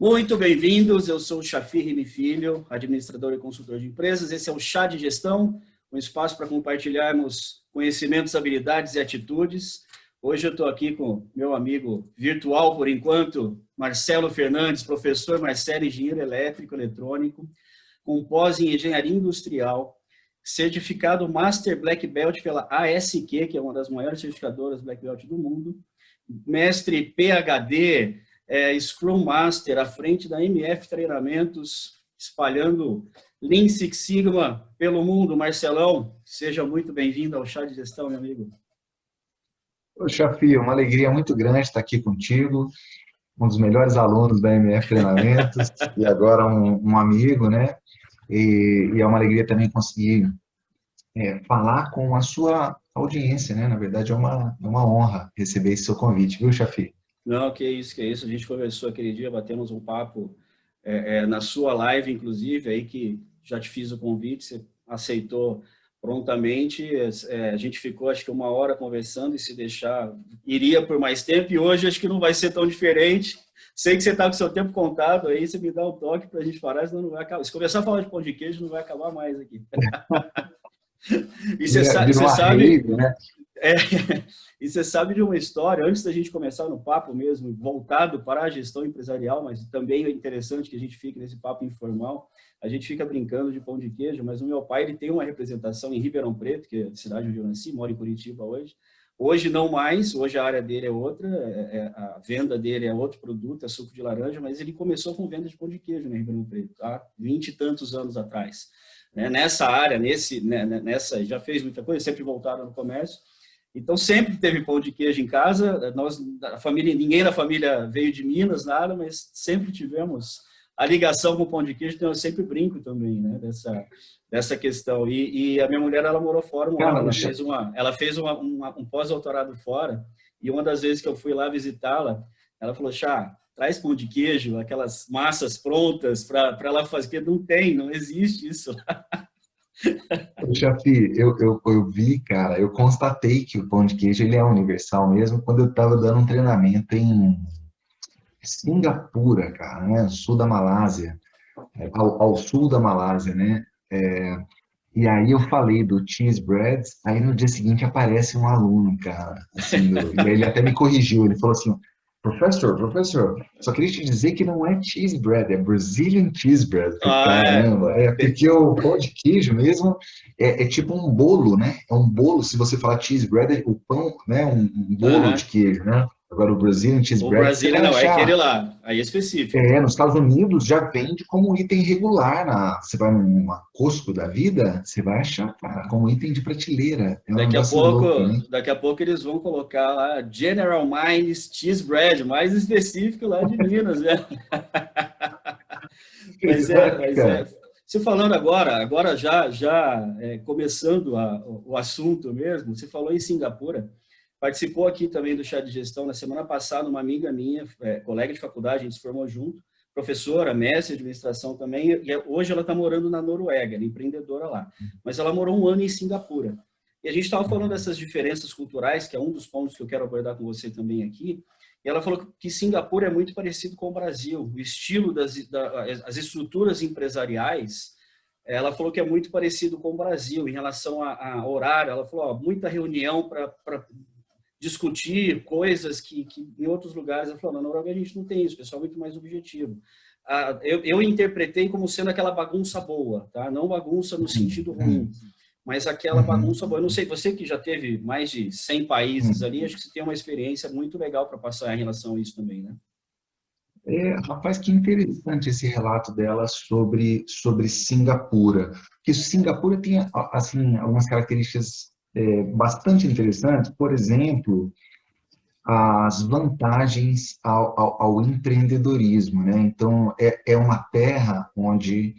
Muito bem-vindos, eu sou o Chafi Rime Filho, administrador e consultor de empresas. Esse é o Chá de Gestão, um espaço para compartilharmos conhecimentos, habilidades e atitudes. Hoje eu estou aqui com meu amigo virtual, por enquanto, Marcelo Fernandes, professor Marcelo, engenheiro elétrico eletrônico, com pós em engenharia industrial, certificado Master Black Belt pela ASQ, que é uma das maiores certificadoras Black Belt do mundo, mestre PhD, Scrum Master, à frente da MF Treinamentos, espalhando Lean Six Sigma pelo mundo. Marcelão, seja muito bem-vindo ao Chá de Gestão, meu amigo. Ô, Chafi, uma alegria muito grande estar aqui contigo, um dos melhores alunos da MF Treinamentos e agora um amigo, né? E é uma alegria também conseguir falar com a sua audiência, né? Na verdade, é uma honra receber esse seu convite, viu, Chafi? Não, que isso. A gente conversou aquele dia, batemos um papo na sua live, inclusive, aí que já te fiz o convite, você aceitou prontamente. A gente ficou, acho que 1 hora conversando, e se deixar, iria por mais tempo, e hoje acho que não vai ser tão diferente. Sei que você está com o seu tempo contado, aí você me dá um toque para a gente parar, senão não vai acabar. Se começar a falar de pão de queijo, não vai acabar mais aqui. E você sabe, né? E você sabe de uma história, antes da gente começar no papo mesmo, voltado para a gestão empresarial, mas também é interessante que a gente fique nesse papo informal. A gente fica brincando de pão de queijo, mas o meu pai ele tem uma representação em Ribeirão Preto, que é a cidade onde eu nasci, moro em Curitiba hoje. Hoje não mais, hoje a área dele é outra, a venda dele é outro produto, é suco de laranja, mas ele começou com venda de pão de queijo em Ribeirão Preto, há 20 e tantos anos atrás. Nessa área, nessa, já fez muita coisa, sempre voltaram no comércio. Então, sempre teve pão de queijo em casa. Nós, a família, ninguém da família veio de Minas, nada, mas sempre tivemos a ligação com o pão de queijo, então eu sempre brinco também, né, dessa questão. E a minha mulher, ela morou fora um ano, ela fez um pós-doutorado fora, e uma das vezes que eu fui lá visitá-la, ela falou: Chá, traz pão de queijo, aquelas massas prontas para ela fazer, porque não existe isso lá. Chafi, eu vi, cara, eu constatei que o pão de queijo ele é universal mesmo quando eu estava dando um treinamento em Singapura, cara, né, sul da Malásia, ao sul da Malásia, né, e aí eu falei do cheese bread, aí no dia seguinte aparece um aluno, cara, assim, e aí ele até me corrigiu, ele falou assim: professor, só queria te dizer que não é cheese bread, é Brazilian cheese bread. Eu falei: caramba, porque o pão de queijo mesmo é tipo um bolo, né? É um bolo, se você falar cheese bread, o pão, né? Um bolo de queijo, né? Agora o Brazilian cheese O bread, você Brasília vai não, é aquele achar. lá, aí é específico. Nos Estados Unidos já vende como item regular. Você vai numa Costco da vida, você vai achar, cara, como item de prateleira. É um negócio louco, né? Daqui a pouco eles vão colocar lá General Mills Cheese Bread, mais específico lá de Minas, né? Mas você falando agora já começando o assunto mesmo, você falou em Singapura, participou aqui também do Chá de Gestão na semana passada, uma amiga minha, colega de faculdade, a gente se formou junto, professora, mestre de administração também, e hoje ela está morando na Noruega, ela é empreendedora lá, mas ela morou 1 ano em Singapura. E a gente estava falando dessas diferenças culturais, que é um dos pontos que eu quero abordar com você também aqui, e ela falou que Singapura é muito parecido com o Brasil, o estilo as estruturas empresariais, ela falou que é muito parecido com o Brasil, em relação a horário, ela falou: ó, muita reunião para discutir coisas que em outros lugares, ela falou: na Noruega a gente não tem isso, o pessoal é muito mais objetivo. Eu interpretei como sendo aquela bagunça boa, tá? Não bagunça no sentido ruim, mas aquela bagunça boa. Eu não sei, você que já teve mais de 100 países ali, acho que você tem uma experiência muito legal para passar em relação a isso também, né? Rapaz, que interessante esse relato dela sobre Singapura. Que Singapura tem, assim, algumas características bastante interessantes. Por exemplo, as vantagens ao empreendedorismo, né? Então, é uma terra onde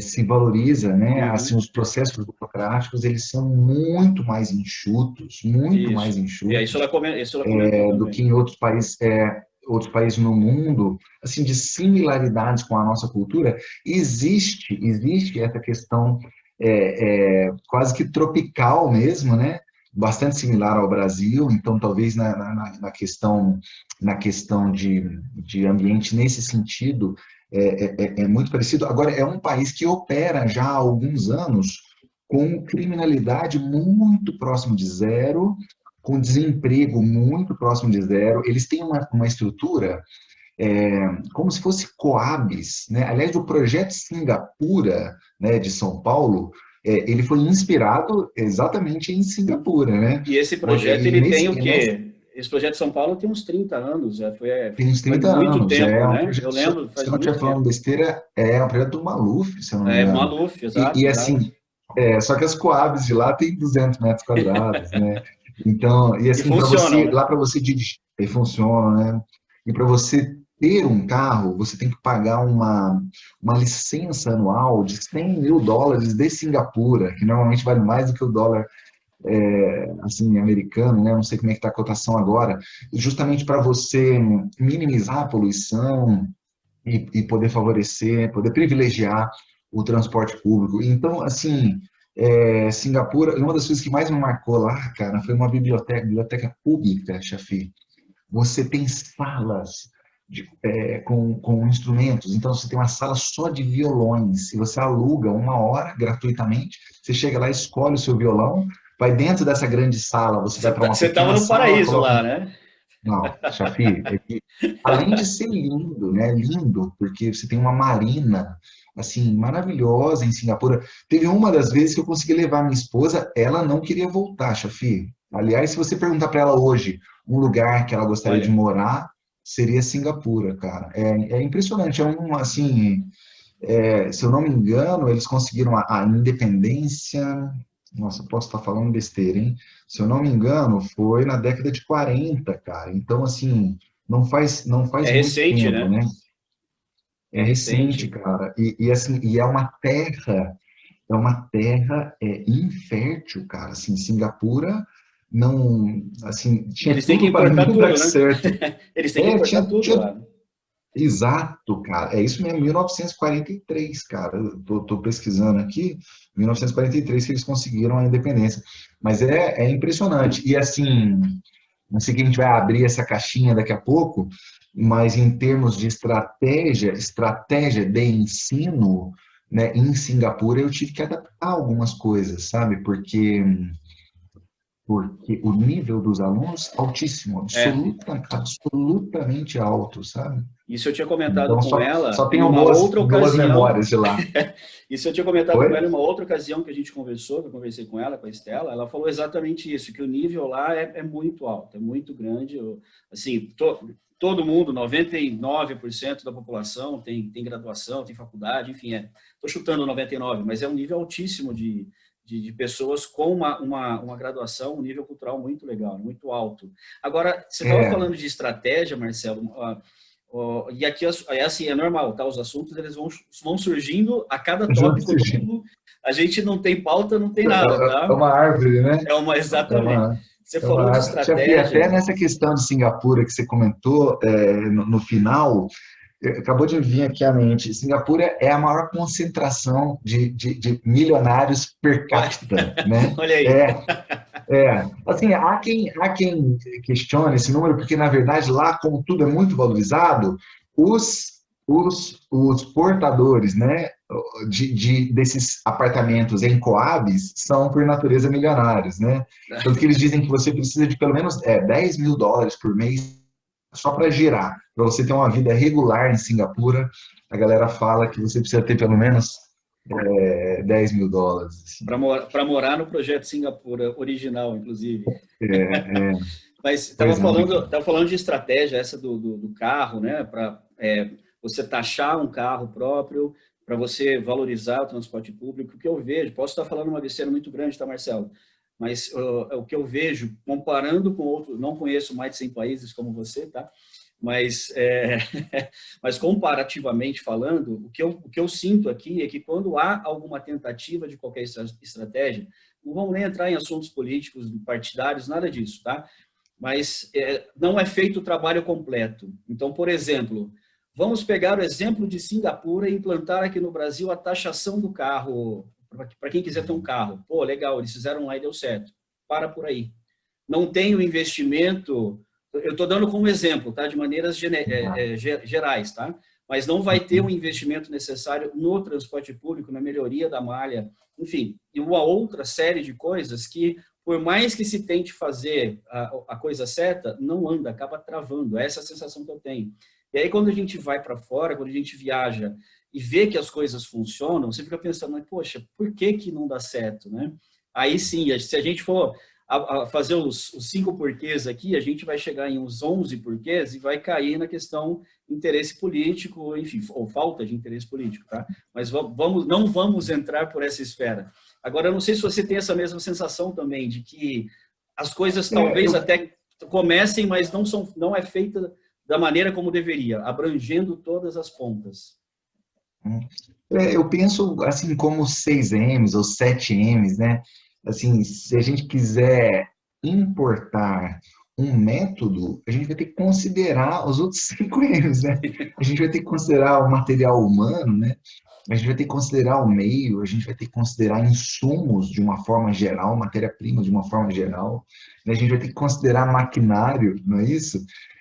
se valoriza, né? Assim, os processos burocráticos, eles são muito mais enxutos, Isso ela comentou do também. que em outros países no mundo, assim, de similaridades com a nossa cultura. Existe essa questão quase que tropical mesmo, né? bastante similar ao Brasil, então talvez na questão de ambiente nesse sentido é muito parecido. Agora, é um país que opera já há alguns anos com criminalidade muito próximo de zero, com desemprego muito próximo de zero. Eles têm uma estrutura como se fosse Coabs, né? Aliás, o projeto Singapura, né, de São Paulo, ele foi inspirado exatamente em Singapura, né? E esse projeto, E ele tem o quê? Esse projeto de São Paulo tem uns 30 anos, tem uns foi 30 muito anos, tempo, é um né? Eu projeto, lembro, se faz eu não estiver muito falando tempo. besteira, é um projeto do Maluf, se eu não me É, engano. Maluf, E exato, exato. assim, só que as Coabs de lá tem 200 metros quadrados, né? Então, e E assim, para funcionam, você, né? lá para você dirigir, aí funciona, né? E para você ter um carro, você tem que pagar uma licença anual de US$ 100.000 de Singapura, que normalmente vale mais do que o dólar, assim, americano, né? Não sei como é que está a cotação agora, justamente para você minimizar a poluição e poder favorecer, poder privilegiar o transporte público. Então, assim, Singapura, uma das coisas que mais me marcou lá, cara, foi uma biblioteca pública, Chafi. Você tem salas com instrumentos, então você tem uma sala só de violões, e você aluga 1 hora gratuitamente, você chega lá, escolhe o seu violão, vai dentro dessa grande sala, você vai para uma Você estava pequena no sala, paraíso coloca lá, né? não, Chafi, além de ser lindo, né? Lindo, porque você tem uma marina, assim, maravilhosa em Singapura. Teve uma das vezes que eu consegui levar minha esposa, ela não queria voltar, Chafi. Aliás, se você perguntar para ela hoje um lugar que ela gostaria de Olha, morar, seria Singapura, cara. É impressionante, assim, se eu não me engano, eles conseguiram a independência. Nossa, posso estar falando besteira, hein? Se eu não me engano, foi na década de 40, cara. Então, assim, não faz é muito recente, tempo, né? né? É É recente, recente. cara. Assim, é uma terra infértil, cara. Assim, Singapura não, assim, tinha Eles têm que tudo para importar não dar tudo, né? certo. Eles têm que importar tudo Tinha lá, né? Exato, cara. É isso mesmo, 1943, cara. Eu tô pesquisando aqui, 1943 que eles conseguiram a independência. Mas é impressionante. E assim, não sei que a gente vai abrir essa caixinha daqui a pouco, mas em termos de estratégia de ensino, né, em Singapura eu tive que adaptar algumas coisas, sabe? Porque o nível dos alunos altíssimo, É, absolutamente alto, sabe? isso eu tinha comentado Então, com só ela em tenho uma boas, outra boas ocasião. memórias de lá. Isso eu tinha comentado Foi? com ela em uma outra ocasião que a gente conversou, que eu conversei com ela, com a Estela. Ela falou exatamente isso, que o nível lá é muito alto, é muito grande. Assim, todo mundo, 99% da população tem graduação, tem faculdade, enfim, estou chutando 99, mas é um nível altíssimo de pessoas com uma graduação, um nível cultural muito legal, muito alto. Agora, você estava É, falando de estratégia, Marcelo, e aqui é assim, é normal, tá? Os assuntos eles vão surgindo a cada João tópico Sergino. novo. A gente não tem pauta, não tem É, nada, é tá? uma árvore, né? É Exatamente. uma, Você é uma falou de árvore. Chafi, até estratégia. nessa questão de Singapura que você comentou no final, acabou de vir aqui à mente. Singapura é a maior concentração de milionários per Olha, capita, né? olha aí. Assim, há quem questione esse número, porque, na verdade, lá, como tudo é muito valorizado, os portadores, né, desses apartamentos em Coabs são, por natureza, milionários, né? Tanto que eles dizem que você precisa de pelo menos US$ 10.000 por mês só para girar. Para você ter uma vida regular em Singapura, a galera fala que você precisa ter pelo menos US$ 10.000. Assim. Para morar no projeto Singapura original, inclusive. É, Mas pois não, cara. tava falando de estratégia, essa do carro, né? Para você taxar um carro próprio, para você valorizar o transporte público. O que eu vejo, posso estar falando uma besteira muito grande, tá, Marcelo? Mas o que eu vejo, comparando com outros, não conheço mais de 100 países como você, tá? Mas, mas comparativamente falando, o que eu sinto aqui é que quando há alguma tentativa de qualquer estratégia, não vamos nem entrar em assuntos políticos, partidários, nada disso, tá? Mas não é feito o trabalho completo. Então, por exemplo, vamos pegar o exemplo de Singapura e implantar aqui no Brasil a taxação do carro, para quem quiser ter um carro. Pô, legal, eles fizeram lá e deu certo. para por aí. Não tem o investimento, eu estou dando como exemplo, tá? De maneiras gerais, tá? Mas não vai ter o investimento necessário no transporte público, na melhoria da malha, enfim, e uma outra série de coisas que, por mais que se tente fazer a coisa certa, não anda, acaba travando. Essa é a sensação que eu tenho. E aí, quando a gente vai para fora, quando a gente viaja e vê que as coisas funcionam, você fica pensando, mas, poxa, por que que não dá certo, né? Aí sim, se a gente for a fazer os 5 porquês aqui, a gente vai chegar em uns 11 porquês e vai cair na questão interesse político, enfim, ou falta de interesse político, tá? Mas não vamos entrar por essa esfera. Agora, eu não sei se você tem essa mesma sensação também, de que as coisas talvez até comecem, mas não é feita da maneira como deveria, abrangendo todas as pontas. Eu penso assim como 6Ms ou 7Ms, né? Assim, se a gente quiser importar um método, a gente vai ter que considerar os outros 5Ms, né? A gente vai ter que considerar o material humano, né? A gente vai ter que considerar o meio, a gente vai ter que considerar insumos de uma forma geral, matéria-prima de uma forma geral, né? A gente vai ter que considerar maquinário, não é isso?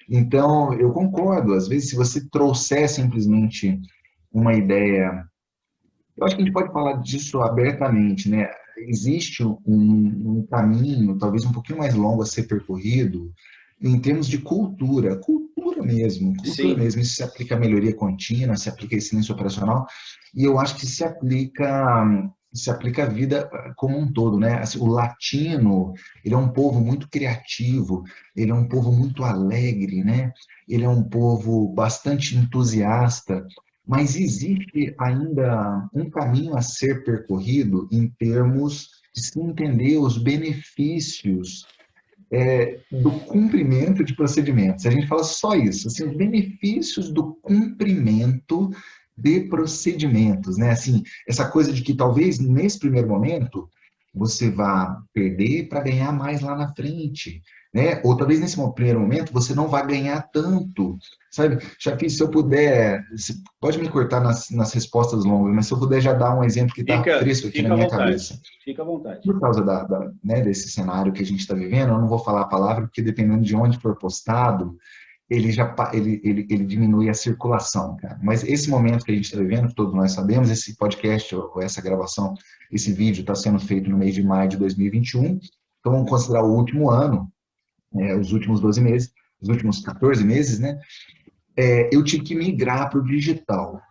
Então, eu concordo, às vezes, se você trouxer simplesmente uma ideia, eu acho que a gente pode falar disso abertamente, né? Existe um caminho, talvez um pouquinho mais longo a ser percorrido, em termos de cultura cultura Sim, mesmo. Isso se aplica à melhoria contínua, se aplica à excelência operacional, e eu acho que se aplica à vida como um todo, né? Assim, o latino, ele é um povo muito criativo, ele é um povo muito alegre, né? Ele é um povo bastante entusiasta, mas existe ainda um caminho a ser percorrido em termos de se entender os benefícios do cumprimento de procedimentos. A gente fala só isso, assim, os benefícios do cumprimento de procedimentos, né? Assim, essa coisa de que talvez nesse primeiro momento você vá perder para ganhar mais lá na frente, né? Ou talvez nesse primeiro momento você não vá ganhar tanto, sabe? Já fiz, se eu puder, pode me cortar nas respostas longas, mas se eu puder já dar um exemplo que está fresco aqui na fica à minha vontade, cabeça. fica à vontade. Por causa né, desse cenário que a gente está vivendo, eu não vou falar a palavra, porque dependendo de onde for postado, ele diminui a circulação, cara. Mas esse momento que a gente está vivendo, que todos nós sabemos, esse podcast ou essa gravação, esse vídeo está sendo feito no mês de maio de 2021, então vamos considerar o último ano, os últimos 12 meses, os últimos 14 meses, né? Eu tive que migrar para o digital.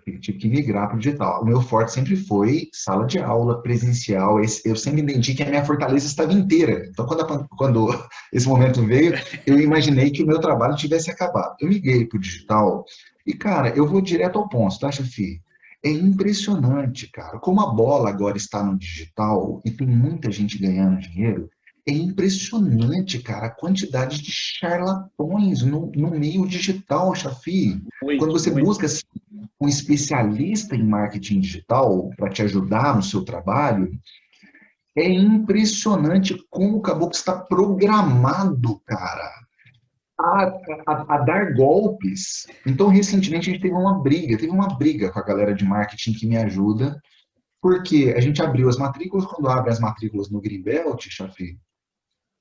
Eu tive que migrar para o digital. O meu forte sempre foi sala de aula, presencial. Eu sempre entendi que a minha fortaleza estava inteira. Então, quando esse momento veio, eu imaginei que o meu trabalho tivesse acabado. Eu migrei para o digital e, cara, eu vou direto ao ponto, tá, Chafi? É impressionante, cara, como a bola agora está no digital e tem muita gente ganhando dinheiro. É impressionante, cara, a quantidade de charlatões no meio digital, Chafi. Quando Muito, você muito. busca assim, um especialista em marketing digital para te ajudar no seu trabalho, é impressionante como o caboclo está programado, cara, a dar golpes. Então, recentemente, a gente teve uma briga com a galera de marketing que me ajuda, porque a gente abriu as matrículas, quando abre as matrículas no Greenbelt, Chafi,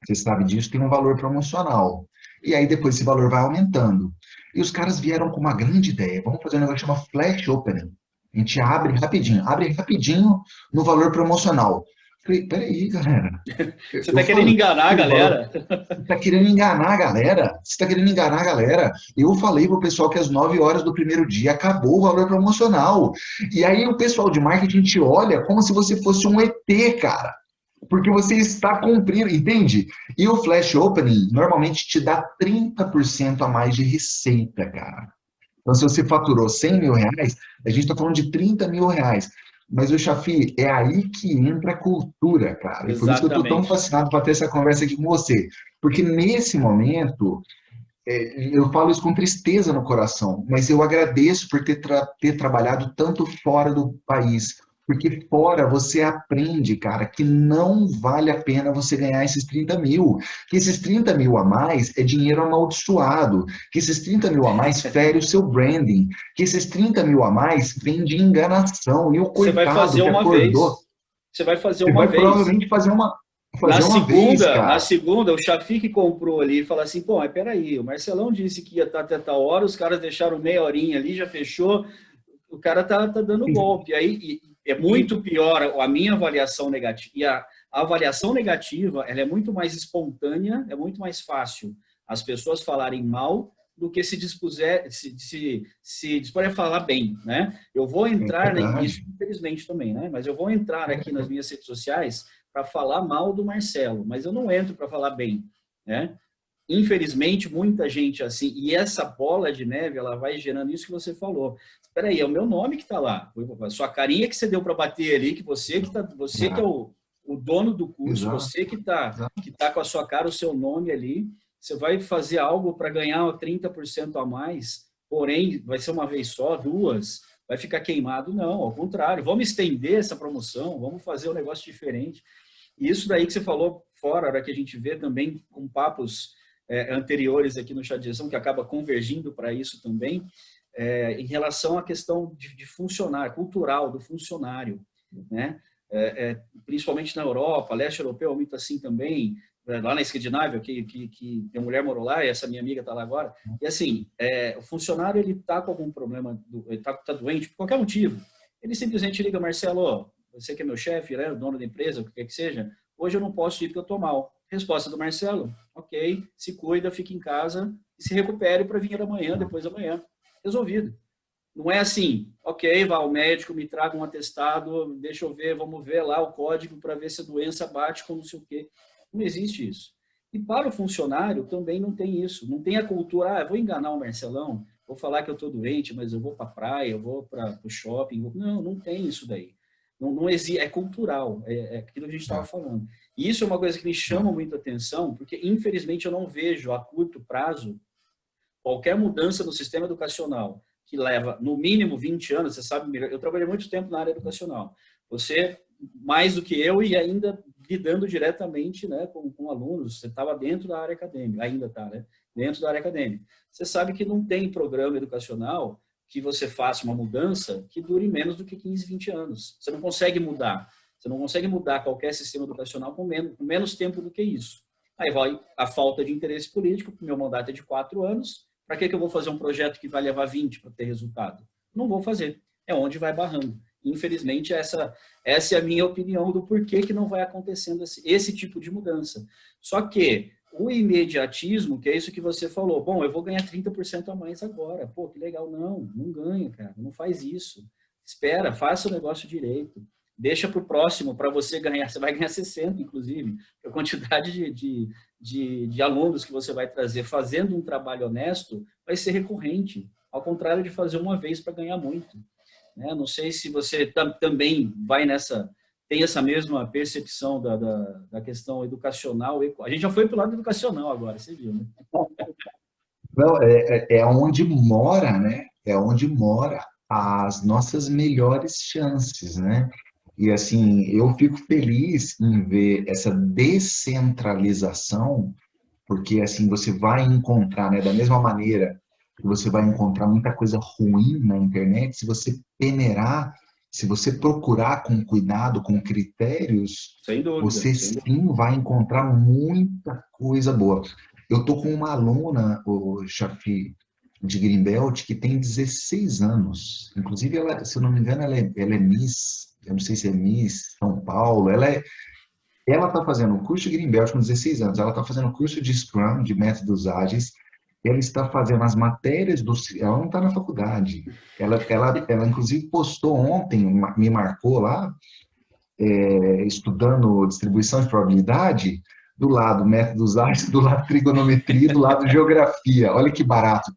você sabe disso, tem um valor promocional. E aí depois esse valor vai aumentando. E os caras vieram com uma grande ideia. Vamos fazer um negócio que chama Flash Opening. A gente abre rapidinho no valor promocional. Falei, peraí, galera. Você Eu está querendo falei enganar a que o valor. galera? Você está querendo enganar a galera? Você está querendo enganar a galera? Eu falei para o pessoal que às 9 horas do primeiro dia acabou o valor promocional. E aí o pessoal de marketing te olha como se você fosse um ET, cara. Porque você está cumprindo, entende? E o Flash Opening normalmente te dá 30% a mais de receita, cara. Então, se você faturou 100 mil reais, a gente está falando de 30 mil reais. Mas, o Chafi, é aí que entra a cultura, cara. E por isso que eu estou tão Exatamente. fascinado para ter essa conversa aqui com você. Porque nesse momento, eu falo isso com tristeza no coração, mas eu agradeço por ter trabalhado tanto fora do país, porque fora você aprende, cara, que não vale a pena você ganhar esses 30 mil, que esses 30 mil a mais é dinheiro amaldiçoado, que esses 30 mil a mais fere o seu branding, que esses 30 mil a mais vem de enganação, e o Você vai coitado fazer que uma acordou, vez. Você vai fazer você uma vai vez. provavelmente fazer uma. fazer uma vez, na cara. segunda, o Shafiq comprou ali e falou assim, pô, mas peraí, o Marcelão disse que ia estar até tal hora, os caras deixaram meia horinha ali, já fechou, o cara tá dando golpe. Aí é muito pior a minha avaliação negativa. E a avaliação negativa, ela é muito mais espontânea, é muito mais fácil as pessoas falarem mal do que se dispor a falar bem, né? Eu vou É entrar nisso, verdade. infelizmente também, né? Mas eu vou entrar aqui nas minhas redes sociais para falar mal do Marcelo, mas eu não entro para falar bem, né? Infelizmente, muita gente assim, e essa bola de neve, ela vai gerando isso que você falou. Espera aí, é o meu nome que está lá, a sua carinha que você deu para bater ali, que você que é É, o dono do curso, exato, você exato. que tá com a sua cara, o seu nome ali, você vai fazer algo para ganhar 30% a mais, porém, vai ser uma vez só, duas, vai ficar queimado? Não, ao contrário, vamos estender essa promoção, vamos fazer um negócio diferente. E isso daí que você falou fora, a hora que a gente vê também com papos anteriores aqui no chat de gestão, que acaba convergindo para isso também, em relação à questão de funcionário, cultural do funcionário, né? Principalmente na Europa, leste europeu, muito assim também, lá na Escandinávia, que a mulher morou lá, e essa minha amiga está lá agora, e assim, o funcionário, ele está com algum problema, ele está doente, por qualquer motivo, ele simplesmente liga, Marcelo, você que é meu chefe, né, o dono da empresa, o que quer que seja, hoje eu não posso ir porque eu estou mal. Resposta do Marcelo, ok, se cuida, fique em casa e se recupere para vir amanhã, depois da manhã. Resolvido. Não é assim, ok, vá ao médico, me traga um atestado, deixa eu ver, vamos ver lá o código para ver se a doença bate com não sei o quê. Não existe isso. E para o funcionário também não tem isso. Não tem a cultura, eu vou enganar o Marcelão, vou falar que eu estou doente, mas eu vou para a praia, eu vou para o shopping. Não, não tem isso daí. Não existe, é cultural, é aquilo que a gente estava É, falando. E isso é uma coisa que me é, chama muito a atenção, porque infelizmente eu não vejo a curto prazo qualquer mudança no sistema educacional que leva no mínimo 20 anos, você sabe, eu trabalhei muito tempo na área educacional. Você, mais do que eu, e ainda lidando diretamente, né, com alunos, você estava dentro da área acadêmica, ainda está, né, dentro da área acadêmica. Você sabe que não tem programa educacional que você faça uma mudança que dure menos do que 15, 20 anos. Você não consegue mudar. Você não consegue mudar qualquer sistema educacional com menos tempo do que isso. Aí vai a falta de interesse político, porque meu mandato é de 4 anos, para que eu vou fazer um projeto que vai levar 20 para ter resultado? Não vou fazer. É onde vai barrando. Infelizmente, essa é a minha opinião do porquê que não vai acontecendo esse tipo de mudança. Só que o imediatismo, que é isso que você falou, bom, eu vou ganhar 30% a mais agora. Pô, que legal. Não, não ganha, cara. Não faz isso. Espera, faça o negócio direito. Deixa para o próximo, para você ganhar. Você vai ganhar 60, inclusive. A quantidade de alunos que você vai trazer fazendo um trabalho honesto vai ser recorrente, ao contrário de fazer uma vez para ganhar muito. Né? Não sei se você também vai tem essa mesma percepção da questão educacional. A gente já foi para o lado educacional agora, você viu, né? não, é onde mora, né? É onde mora as nossas melhores chances, né? E assim, eu fico feliz em ver essa descentralização, porque assim você vai encontrar, né, da mesma maneira que você vai encontrar muita coisa ruim na internet, se você peneirar, se você procurar com cuidado, com critérios, Sem dúvida, você sem dúvida. sim vai encontrar muita coisa boa. Eu tô com uma aluna, o Chafi, de Greenbelt, que tem 16 anos. Inclusive, ela, se eu não me engano, ela é Miss, eu não sei se é Miss São Paulo. Ela está fazendo um curso de Greenbelt com 16 anos. Ela está fazendo um curso de Scrum, de métodos ágeis. Ela está fazendo as matérias do... Ela não está na faculdade. Ela, inclusive, postou ontem, me marcou lá, estudando distribuição de probabilidade, do lado métodos ágeis, do lado trigonometria, do lado geografia. Olha que barato.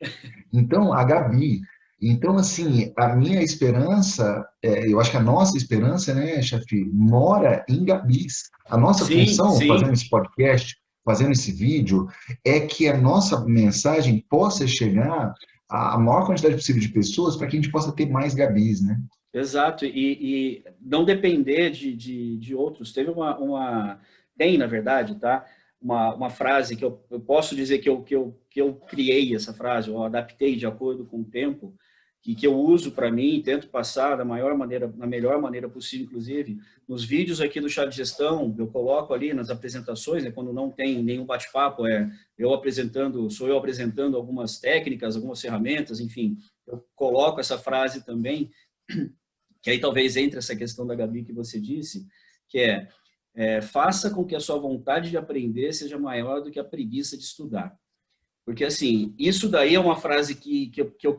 Então, a Gabi. Então, assim, a minha esperança, eu acho que a nossa esperança, né, chefe, mora em Gabis. A nossa Sim, função, fazendo sim. esse podcast, fazendo esse vídeo, é que a nossa mensagem possa chegar à maior quantidade possível de pessoas para que a gente possa ter mais Gabis, né? Exato, e não depender de outros. Tem, na verdade, tá? Uma frase que eu posso dizer que eu criei essa frase, eu adaptei de acordo com o tempo, que eu uso para mim, tento passar da melhor maneira possível, inclusive, nos vídeos aqui do Chá de Gestão, eu coloco ali nas apresentações, né, quando não tem nenhum bate-papo, sou eu apresentando algumas técnicas, algumas ferramentas, enfim, eu coloco essa frase também, que aí talvez entre essa questão da Gabi que você disse, que faça com que a sua vontade de aprender seja maior do que a preguiça de estudar. Porque, assim, isso daí é uma frase que eu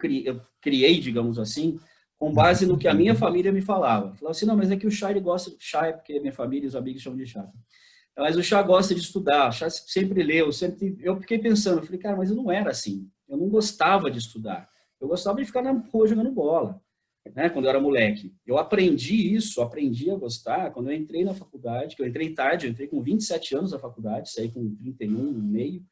criei, digamos assim, com base no que a minha família me falava. Falava assim, não, mas é que o Chá, ele gosta de Chá, é porque minha família e os amigos chamam de Chá. Mas o Chá gosta de estudar, o Chá sempre leu, Eu fiquei pensando, falei, cara, mas eu não era assim. Eu não gostava de estudar. Eu gostava de ficar na rua jogando bola, né, quando eu era moleque. Eu aprendi a gostar quando eu entrei na faculdade, que eu entrei tarde, eu entrei com 27 anos na faculdade, saí com 31 e meio.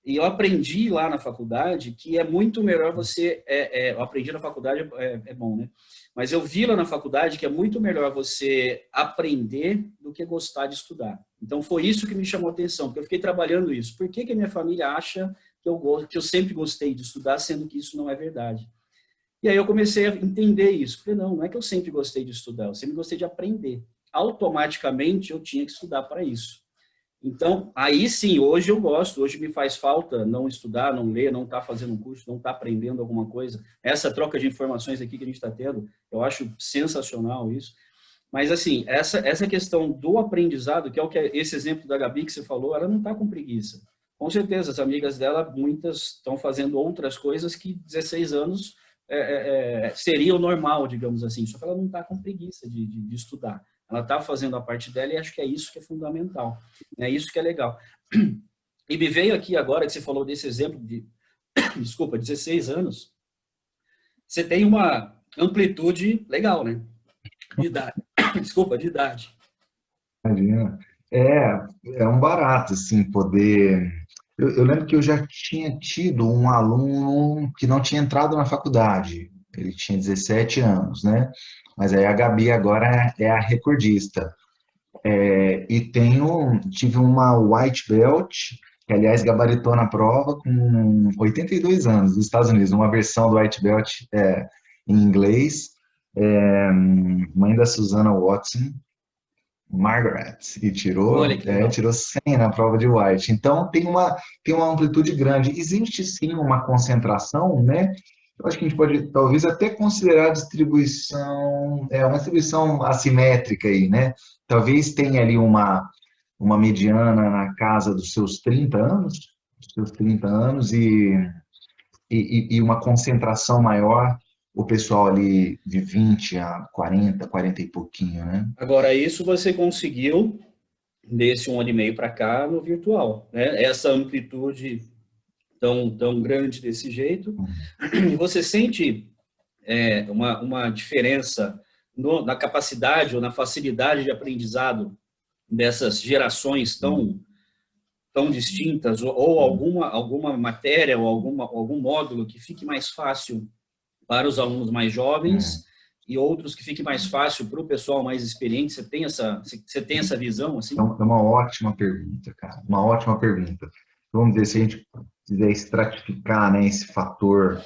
E eu aprendi lá na faculdade que é muito melhor eu aprendi na faculdade, é bom, né? Mas eu vi lá na faculdade que é muito melhor você aprender do que gostar de estudar. Então, foi isso que me chamou a atenção, porque eu fiquei trabalhando isso. Por que que a minha família acha que eu sempre gostei de estudar, sendo que isso não é verdade? E aí eu comecei a entender isso. Falei, não é que eu sempre gostei de estudar, eu sempre gostei de aprender. Automaticamente, eu tinha que estudar para isso. Então, aí sim, hoje eu gosto, hoje me faz falta não estudar, não ler, não estar fazendo um curso, não estar aprendendo alguma coisa. Essa troca de informações aqui que a gente está tendo, eu acho sensacional isso. Mas, assim, essa questão do aprendizado, que é esse exemplo da Gabi que você falou, ela não está com preguiça. Com certeza, as amigas dela, muitas estão fazendo outras coisas que 16 anos seria o normal, digamos assim, só que ela não está com preguiça de estudar. Ela está fazendo a parte dela e acho que é isso que é fundamental. É isso que é legal. E me veio aqui agora que você falou desse exemplo de, desculpa, 16 anos, você tem uma amplitude legal, né? De idade. Desculpa, de idade. Imagina. É um barato, assim, poder. Eu lembro que eu já tinha tido um aluno que não tinha entrado na faculdade. Ele tinha 17 anos, né? Mas aí a Gabi agora é a recordista. E tive uma white belt, que aliás gabaritou na prova com 82 anos, dos Estados Unidos, uma versão do white belt em inglês, mãe da Susana Watson, Margaret, e tirou 100 na prova de white. Então tem uma amplitude grande. Existe sim uma concentração, né? Eu acho que a gente pode talvez até considerar a distribuição, uma distribuição assimétrica aí, né? Talvez tenha ali uma mediana na casa dos seus 30 anos e uma concentração maior, o pessoal ali de 20 a 40 e pouquinho, né? Agora, isso você conseguiu desse 1 ano e meio para cá no virtual, né? Essa amplitude tão grande desse jeito. E você sente uma diferença na capacidade ou na facilidade de aprendizado dessas gerações tão distintas, ou alguma matéria, ou algum módulo que fique mais fácil para os alunos mais jovens e outros que fique mais fácil para o pessoal mais experiente? Você tem essa visão? Assim? É uma ótima pergunta, cara. Uma ótima pergunta. Vamos ver se a gente quiser estratificar, né, esse fator,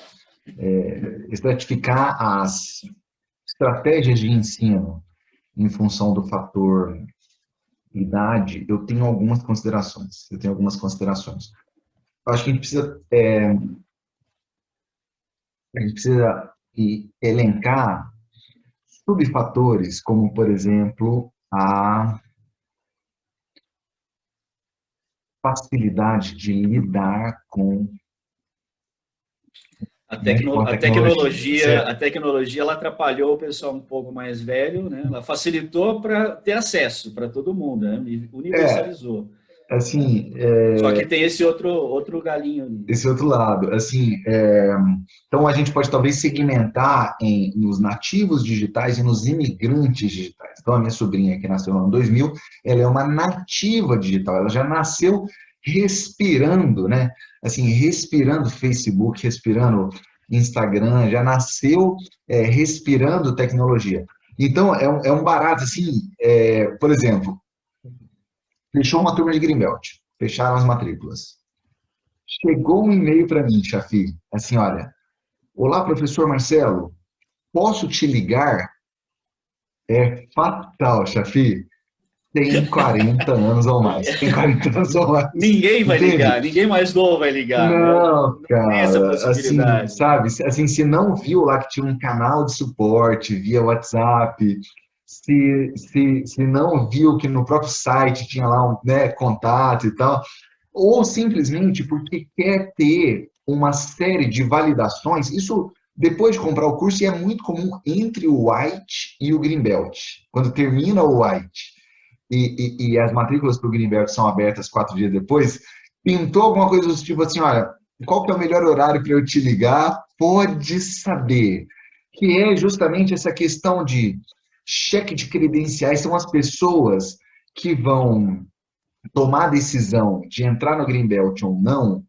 estratificar as estratégias de ensino em função do fator idade. Eu tenho algumas considerações. Eu acho que a gente precisa elencar subfatores, como, por exemplo, a facilidade de lidar com a tecnologia ela atrapalhou o pessoal um pouco mais velho, né? Ela facilitou para ter acesso para todo mundo, né? Universalizou. Assim, Só que tem esse outro galinho ali. Esse outro lado, assim, então a gente pode talvez segmentar nos nativos digitais e nos imigrantes digitais. Então a minha sobrinha que nasceu no ano 2000, ela é uma nativa digital, ela já nasceu respirando, né? Assim, respirando Facebook, respirando Instagram, já nasceu respirando tecnologia. Então é um barato, assim, por exemplo, fechou uma turma de Greenbelt, fecharam as matrículas. Chegou um e-mail para mim, Chafi, assim, olha, Olá, professor Marcelo, posso te ligar? É fatal, Chafi. Tem 40 anos ou mais. Tem 40 anos ou mais. Ninguém vai Entende? ligar, ninguém mais novo vai ligar, né? Não, Não tem essa cara, assim, possibilidade. sabe, assim, se não viu lá que tinha um canal de suporte via WhatsApp, se não viu que no próprio site tinha lá um, né, contato e tal, ou simplesmente porque quer ter uma série de validações, isso depois de comprar o curso, e é muito comum entre o White e o Greenbelt. Quando termina o White e as matrículas para o Greenbelt são abertas 4 dias depois, pintou alguma coisa do tipo assim, olha, qual que é o melhor horário para eu te ligar? Pode saber. Que é justamente essa questão de cheque de credenciais, são as pessoas que vão tomar a decisão de entrar no Greenbelt ou não,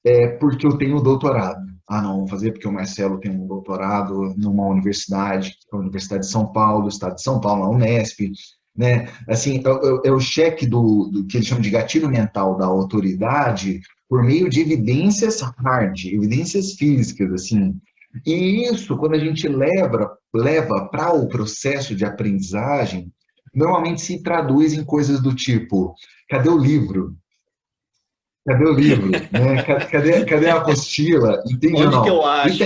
é porque eu tenho doutorado. Ah, não, vou fazer porque o Marcelo tem um doutorado numa universidade, a Universidade de São Paulo, Estado de São Paulo, a Unesp, né? Assim, é o cheque do que eles chamam de gatilho mental da autoridade por meio de evidências hard, evidências físicas, assim. E isso, quando a gente leva para o processo de aprendizagem, normalmente se traduz em coisas do tipo, cadê o livro? Cadê o livro? Né? Cadê a apostila? Entende ou Onde que não? eu acho?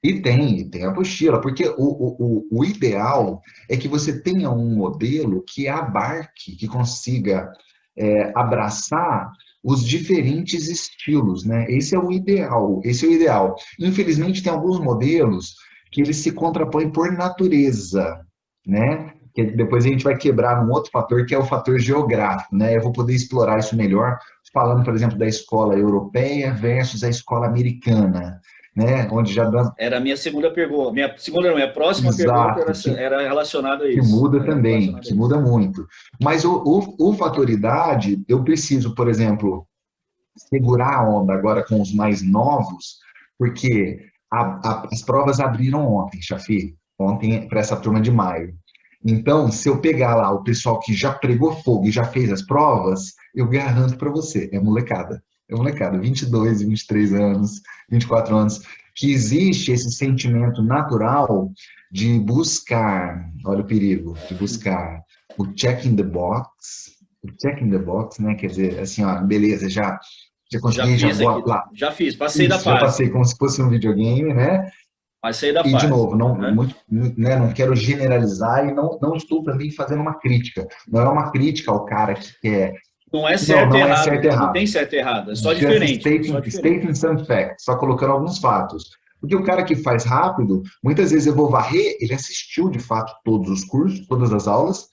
E tem a apostila, porque o ideal é que você tenha um modelo que abarque, que consiga abraçar os diferentes estilos, né? Esse é o ideal, esse é o ideal. Infelizmente, tem alguns modelos que eles se contrapõem por natureza, né? Que depois a gente vai quebrar num outro fator, que é o fator geográfico, né? Eu vou poder explorar isso melhor falando, por exemplo, da escola europeia versus a escola americana, né? Onde já dá. Era a minha segunda pergunta. Minha segunda, não, minha próxima pergunta Exato, era relacionada a que isso. muda Era também, relacionada a que isso. muda muito. Mas o fatoridade, eu preciso, por exemplo, segurar a onda agora com os mais novos, porque as provas abriram ontem, Chafi, ontem para essa turma de maio. Então, se eu pegar lá o pessoal que já pregou fogo e já fez as provas, eu garanto para você, é molecada, 22, 23 anos, 24 anos, que existe esse sentimento natural de buscar, olha o perigo, de buscar o check in the box, o check in the box, né? Quer dizer, assim, ó, beleza, já Já consegui, já fiz vou aqui, lá. já fiz, passei da Isso, já passei fase. como se fosse um videogame, né? Passei da E, de fase. novo, não, Né? né, não quero generalizar e não estou também fazendo uma crítica. Não é uma crítica ao cara que quer. Não é Não, certo e não é errado, certo e né? Não tem errado. certo e errado, é só Just diferente. Só diferente. stating some facts, só colocando alguns fatos. Porque o cara que faz rápido, muitas vezes eu vou varrer, ele assistiu de fato todos os cursos, todas as aulas,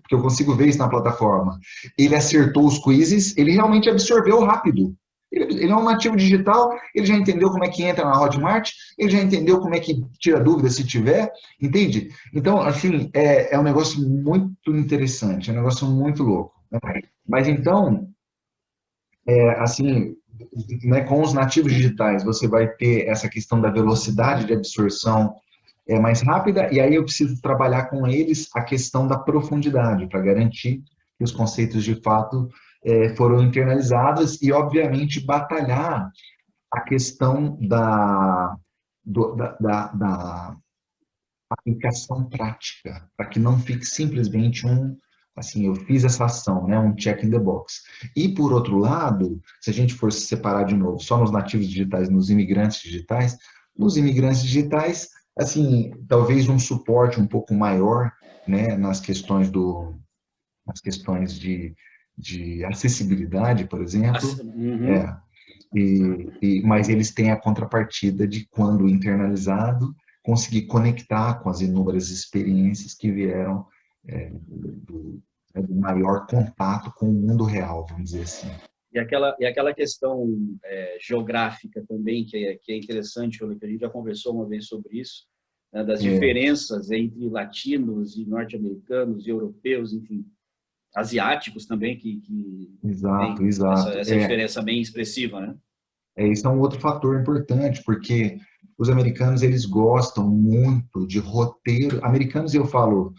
porque eu consigo ver isso na plataforma. Ele acertou os quizzes, ele realmente absorveu rápido. Ele é um nativo digital, ele já entendeu como é que entra na Hotmart, ele já entendeu como é que tira dúvida se tiver, entende? Então, assim, é um negócio muito interessante, é um negócio muito louco. Né? Mas então, assim, né, com os nativos digitais, você vai ter essa questão da velocidade de absorção mais rápida, e aí eu preciso trabalhar com eles a questão da profundidade, para garantir que os conceitos de fato foram internalizados e, obviamente, batalhar a questão da aplicação prática, para que não fique simplesmente assim, eu fiz essa ação, né, um check in the box. E, por outro lado, se a gente for se separar de novo só nos nativos digitais, nos imigrantes digitais, assim, talvez um suporte um pouco maior, né, nas questões de acessibilidade, por exemplo, Uhum. é, mas eles têm a contrapartida de, quando internalizado, conseguir conectar com as inúmeras experiências que vieram do maior contato com o mundo real, vamos dizer assim. E aquela questão geográfica também, que é interessante, que a gente já conversou uma vez sobre isso, né, das É, diferenças entre latinos e norte-americanos e europeus, enfim, asiáticos também, que exato, tem essa, exato. essa diferença bem expressiva, né? Isso é um outro fator importante, porque os americanos, eles gostam muito de roteiro. Americanos, eu falo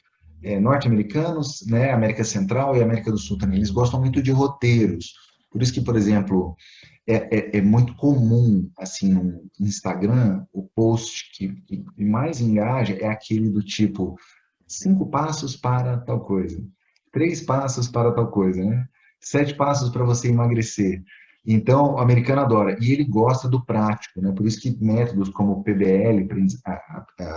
norte-americanos, né, América Central e América do Sul também, eles gostam muito de roteiros. Por isso que, por exemplo, é muito comum, assim, no Instagram, o post que mais engaja é aquele do tipo 5 passos para tal coisa, 3 passos para tal coisa, né? 7 passos para você emagrecer. Então, o americano adora. E ele gosta do prático, né? Por isso que métodos como o PBL,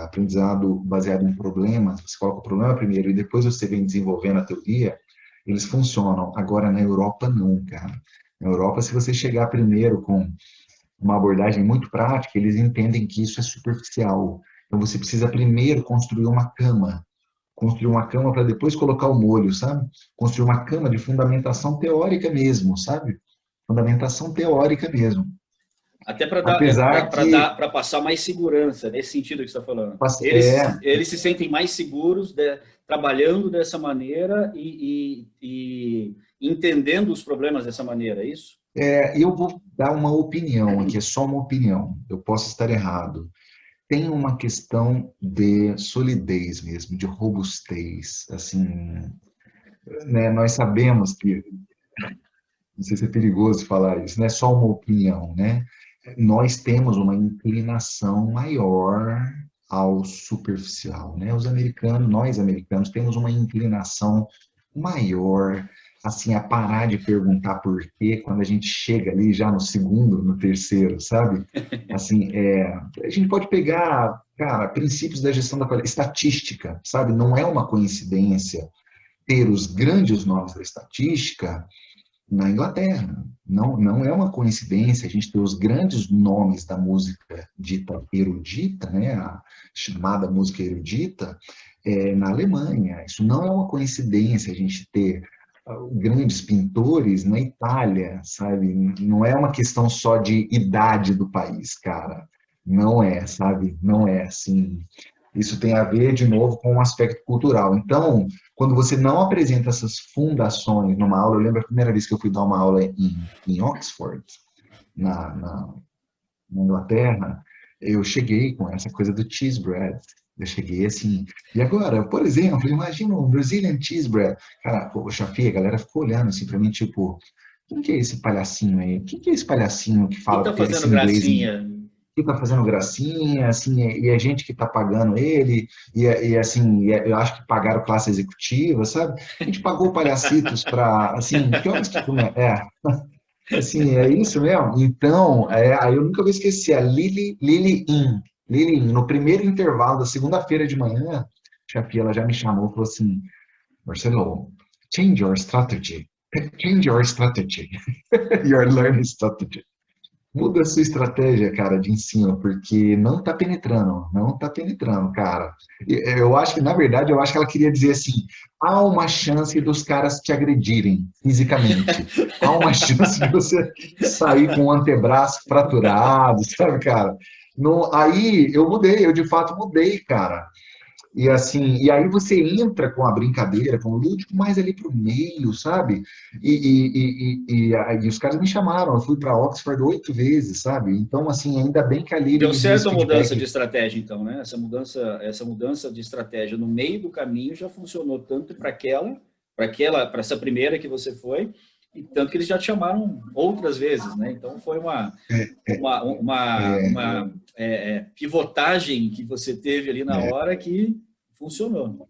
aprendizado baseado em problemas, você coloca o problema primeiro e depois você vem desenvolvendo a teoria, eles funcionam. Agora, na Europa, não, cara. Na Europa, se você chegar primeiro com uma abordagem muito prática, eles entendem que isso é superficial. Então, você precisa primeiro construir uma cama para depois colocar o molho, sabe? Construir uma cama de fundamentação teórica mesmo, sabe? Fundamentação teórica mesmo. Até para dar, Apesar que para passar mais segurança, nesse sentido que você está falando. é, Eles se sentem mais seguros trabalhando dessa maneira e entendendo os problemas dessa maneira, é isso? eu vou dar uma opinião aqui, é só uma opinião. Eu posso estar errado. Tem uma questão de solidez mesmo, de robustez, assim, né? Nós sabemos que, não sei se é perigoso falar isso, não é só uma opinião, né? Nós temos uma inclinação maior ao superficial, né? Nós americanos temos uma inclinação maior, assim, a parar de perguntar por quê quando a gente chega ali já no segundo, no terceiro, sabe? Assim, a gente pode pegar, cara, princípios da gestão da qualidade, estatística, sabe? Não é uma coincidência ter os grandes nomes da estatística na Inglaterra. Não, não é uma coincidência a gente ter os grandes nomes da música dita erudita, né, a chamada música erudita, na Alemanha. Isso não é uma coincidência a gente ter grandes pintores na Itália, sabe? Não é uma questão só de idade do país, cara. Não é, sabe? Não é assim. Isso tem a ver, de novo, com o aspecto cultural. Então, quando você não apresenta essas fundações numa aula, eu lembro a primeira vez que eu fui dar uma aula em Oxford, na Inglaterra, eu cheguei com essa coisa do cheese bread. Eu cheguei assim, e agora, por exemplo, imagina um Brazilian cheese bread. Cara, poxa, a galera ficou olhando assim pra mim, tipo, quem que é esse palhacinho aí? Quem que é esse palhacinho que Quem fala está esse fazendo inglês gracinha? que está fazendo gracinha, assim, e a gente que está pagando ele, e assim, eu acho que pagaram classe executiva, sabe? A gente pagou palhacitos para, assim, que horas que começa? Assim, é isso mesmo? Então, aí eu nunca vou esquecer, a Lily In, no primeiro intervalo da segunda-feira de manhã, a Chafia, ela já me chamou e falou assim, Marcelo, change your strategy, your learning strategy. Muda a sua estratégia, cara, de ensino, porque não tá penetrando, cara. Eu acho que, na verdade, eu acho que ela queria dizer assim, há uma chance dos caras te agredirem fisicamente. Há uma chance de você sair com o antebraço fraturado, sabe, cara? Aí eu mudei, eu de fato mudei, cara. E assim, e aí você entra com a brincadeira, com o lúdico, mais ali pro meio, sabe? E os caras me chamaram, eu fui para Oxford 8 vezes, sabe? Então, assim, ainda bem que a Lili Deu me deu esse certo a mudança de feedback. estratégia, então, né? Essa mudança de estratégia no meio do caminho já funcionou tanto para essa primeira que você foi, e tanto que eles já te chamaram outras vezes, né? Então foi pivotagem que você teve ali na É, hora que funcionou.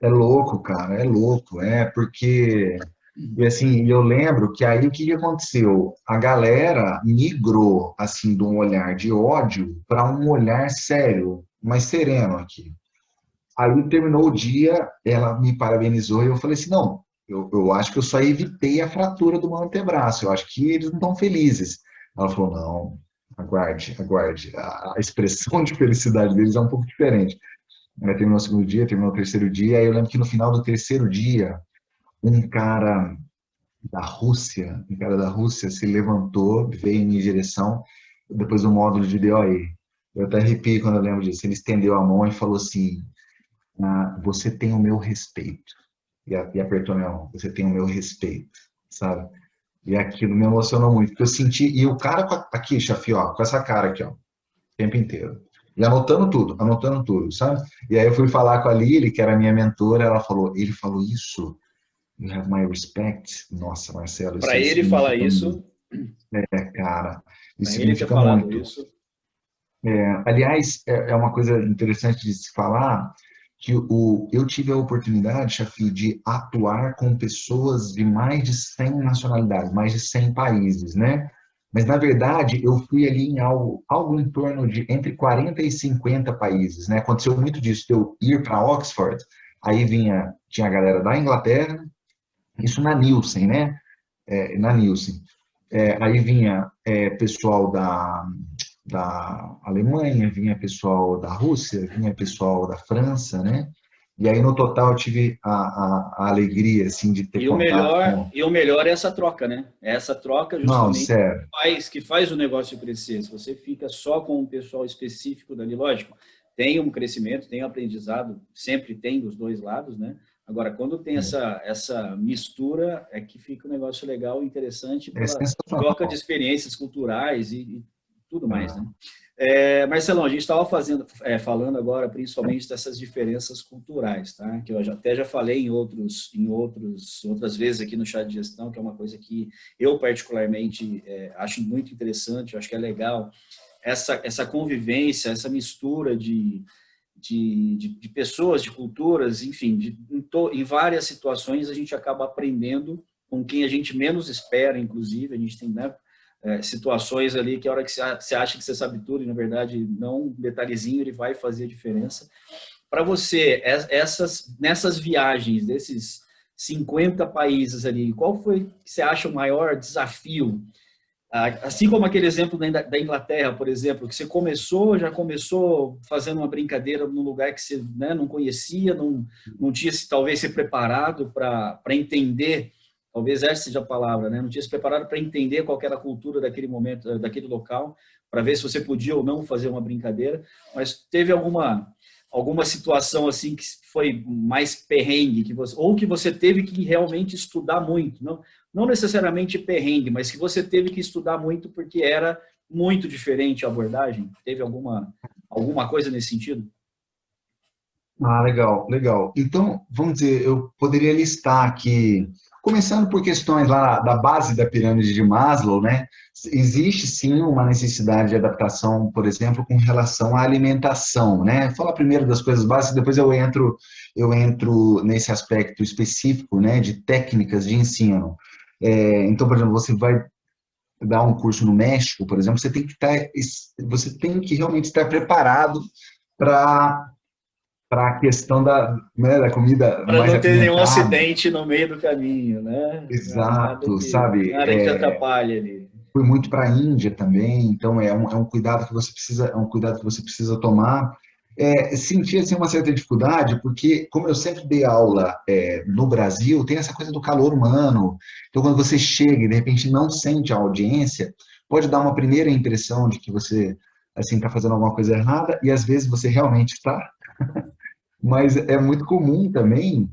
é louco, cara, é louco, porque e assim, eu lembro que aí o que que aconteceu? A galera migrou assim de um olhar de ódio para um olhar sério, mais sereno aqui. Aí terminou o dia, ela me parabenizou e eu falei assim, não, eu acho que eu só evitei a fratura do meu antebraço, eu acho que eles não estão felizes. Ela falou, não, aguarde, aguarde, a expressão de felicidade deles é um pouco diferente. Aí terminou o segundo dia, terminou o terceiro dia, aí eu lembro que no final do terceiro dia, um cara um cara da Rússia se levantou, veio em minha direção, depois do módulo de DOE. Eu até arrepio quando eu lembro disso. Ele estendeu a mão e falou assim, você tem o meu respeito. E apertou minha mão, você tem o meu respeito, sabe? E aquilo me emocionou muito, porque eu senti, e o cara aqui, chefe, ó, com essa cara aqui, ó, o tempo inteiro. E anotando tudo, sabe? E aí eu fui falar com a Lili, que era a minha mentora, ela falou, ele falou isso You have my respect. Nossa, Marcelo, Para isso ele falar significa isso, muito. É, cara, para isso ele ter significa falado muito. isso, Aliás, é uma coisa interessante de se falar que eu tive a oportunidade, Chafi, de atuar com pessoas de mais de 100 nacionalidades, mais de 100 países, né? Mas, na verdade, eu fui ali em algo em torno de entre 40 e 50 países, né? Aconteceu muito disso, de eu ir para Oxford, aí tinha a galera da Inglaterra, isso na Nielsen, né? Na Nielsen. Aí vinha pessoal da Alemanha, vinha pessoal da Rússia, vinha pessoal da França, né? E aí, no total, eu tive a alegria, assim, de ter contato com... e o melhor é essa troca, né? É essa troca Não, justamente sério. que faz o negócio crescer. Se você fica só com um pessoal específico dali, lógico, tem um crescimento, tem um aprendizado, sempre tem dos dois lados, né? Agora, quando tem essa mistura, é que fica um negócio legal e interessante É pela troca de sensacional. experiências culturais e tudo mais, né? Ah, Marcelão, a gente estava falando agora principalmente dessas diferenças culturais, tá? Que eu até já falei outras vezes aqui no chá de gestão, que é uma coisa que eu particularmente acho muito interessante, eu acho que é legal essa convivência, essa mistura de pessoas, de culturas, enfim, em várias situações a gente acaba aprendendo com quem a gente menos espera, inclusive, a gente tem, né, situações ali que a hora que você acha que você sabe tudo e na verdade não, um detalhezinho ele vai fazer a diferença. Para você, nessas viagens desses 50 países ali, qual foi que você acha o maior desafio? Assim como aquele exemplo da Inglaterra, por exemplo, que você já começou fazendo uma brincadeira num lugar que você, né, não conhecia, não tinha talvez se preparado para entender, talvez essa seja a palavra, né? Não tinha se preparado para entender qual era a cultura daquele momento, daquele local, para ver se você podia ou não fazer uma brincadeira, mas teve alguma situação assim que foi mais perrengue ou que você teve que realmente estudar muito, não necessariamente perrengue, mas que você teve que estudar muito porque era muito diferente a abordagem? Teve alguma coisa nesse sentido? legal, legal. Então, vamos dizer, eu poderia listar aqui, começando por questões lá da base da pirâmide de Maslow, né? Existe sim uma necessidade de adaptação, por exemplo, com relação à alimentação, né? Fala primeiro das coisas básicas, depois eu entro nesse aspecto específico, né, de técnicas de ensino. Então, por exemplo, você vai dar um curso no México, por exemplo, você tem que realmente estar preparado para a questão da comida Para mais não ter nenhum apimentada. acidente no meio do caminho, né? Exato, sabe? Nada que te atrapalhe ali. Fui muito para a Índia também, então é um cuidado que você precisa, tomar. Senti assim, uma certa dificuldade, porque como eu sempre dei aula no Brasil, tem essa coisa do calor humano. Então, quando você chega e de repente não sente a audiência, pode dar uma primeira impressão de que você assim está fazendo alguma coisa errada, e às vezes você realmente está. Mas é muito comum também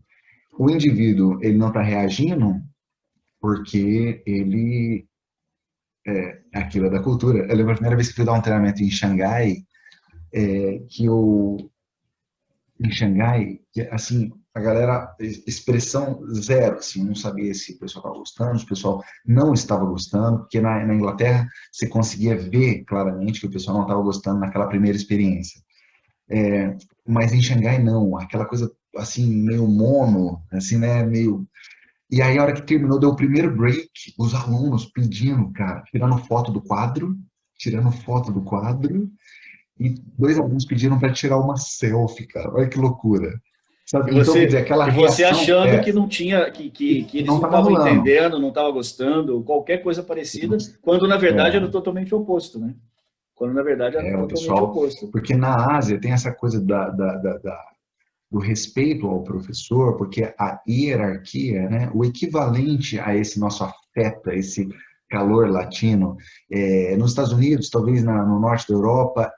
o indivíduo ele não está reagindo porque aquilo é da cultura. Eu lembro a primeira vez que fui dar um treinamento em Xangai, que eu em Xangai, que, assim, a galera, expressão zero, assim, não sabia se o pessoal estava gostando, se o pessoal não estava gostando, porque na Inglaterra você conseguia ver claramente que o pessoal não estava gostando naquela primeira experiência. Mas em Xangai não, aquela coisa assim, meio mono, assim, né, meio... E aí, a hora que terminou, deu o primeiro break, os alunos pedindo, cara, tirando foto do quadro, e dois alunos pediram para tirar uma selfie, cara. Olha que loucura. E Sabe? Então, quer dizer, você, aquela e você reação achando que não tinha, que eles não não estava estavam rolando. entendendo, não estavam gostando, qualquer coisa parecida, quando na verdade era É, totalmente oposto, né? Quando na verdade era o totalmente pessoal, oposto. porque na Ásia tem essa coisa do respeito ao professor, porque a hierarquia, né, o equivalente a esse nosso afeto, a esse calor latino, nos Estados Unidos, talvez no norte da Europa,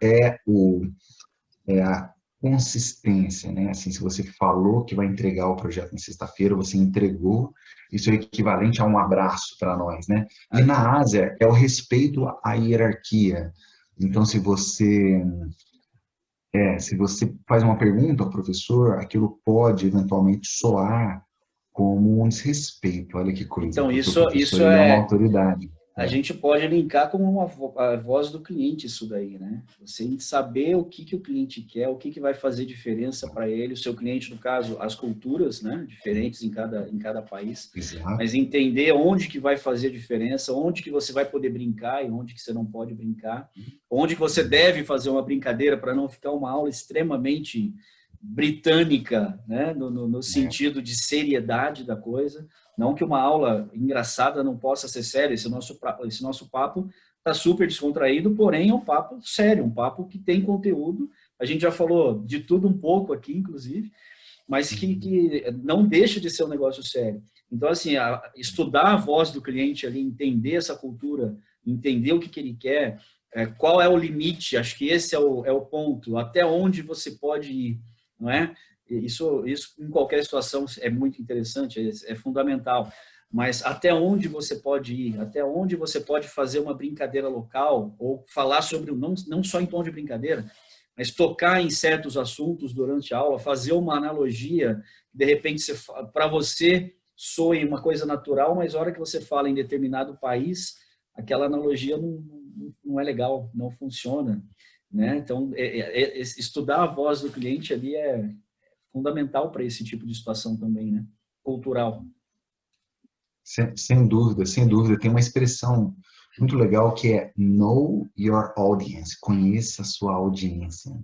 a consistência, né? Assim, se você falou que vai entregar o projeto na sexta-feira, você entregou, isso é equivalente a um abraço para nós, né? E na Ásia é o respeito à hierarquia. Então, se você faz uma pergunta ao professor, aquilo pode eventualmente soar como um desrespeito. Olha que coisa, Então, porque o isso professor ele é uma é. autoridade. A gente pode linkar com a voz do cliente isso daí, né? Você saber o que, que o cliente quer, o que, que vai fazer diferença para ele, o seu cliente, no caso, as culturas, né? Diferentes em cada país, Exato. mas entender onde que vai fazer diferença, onde que você vai poder brincar e onde que você não pode brincar, onde que você deve fazer uma brincadeira para não ficar uma aula extremamente britânica, né? No É, sentido de seriedade da coisa. Não que uma aula engraçada não possa ser séria, esse nosso papo está super descontraído, porém é um papo sério, um papo que tem conteúdo. A gente já falou de tudo um pouco aqui, inclusive, mas que não deixa de ser um negócio sério. Então, assim, estudar a voz do cliente ali, entender essa cultura, entender o que, que ele quer, qual é o limite, acho que esse é o ponto, até onde você pode ir, não é? Isso em qualquer situação é muito interessante, é fundamental. Mas até onde você pode ir, até onde você pode fazer uma brincadeira local, ou falar sobre, não só em tom de brincadeira, mas tocar em certos assuntos durante a aula, fazer uma analogia, de repente, para você soe uma coisa natural, mas a hora que você fala em determinado país, aquela analogia não é legal, não funciona. Né? Então, estudar a voz do cliente ali é fundamental para esse tipo de situação também, né? Cultural. sem dúvida, sem dúvida. Tem uma expressão muito legal que é know your audience. Conheça a sua audiência.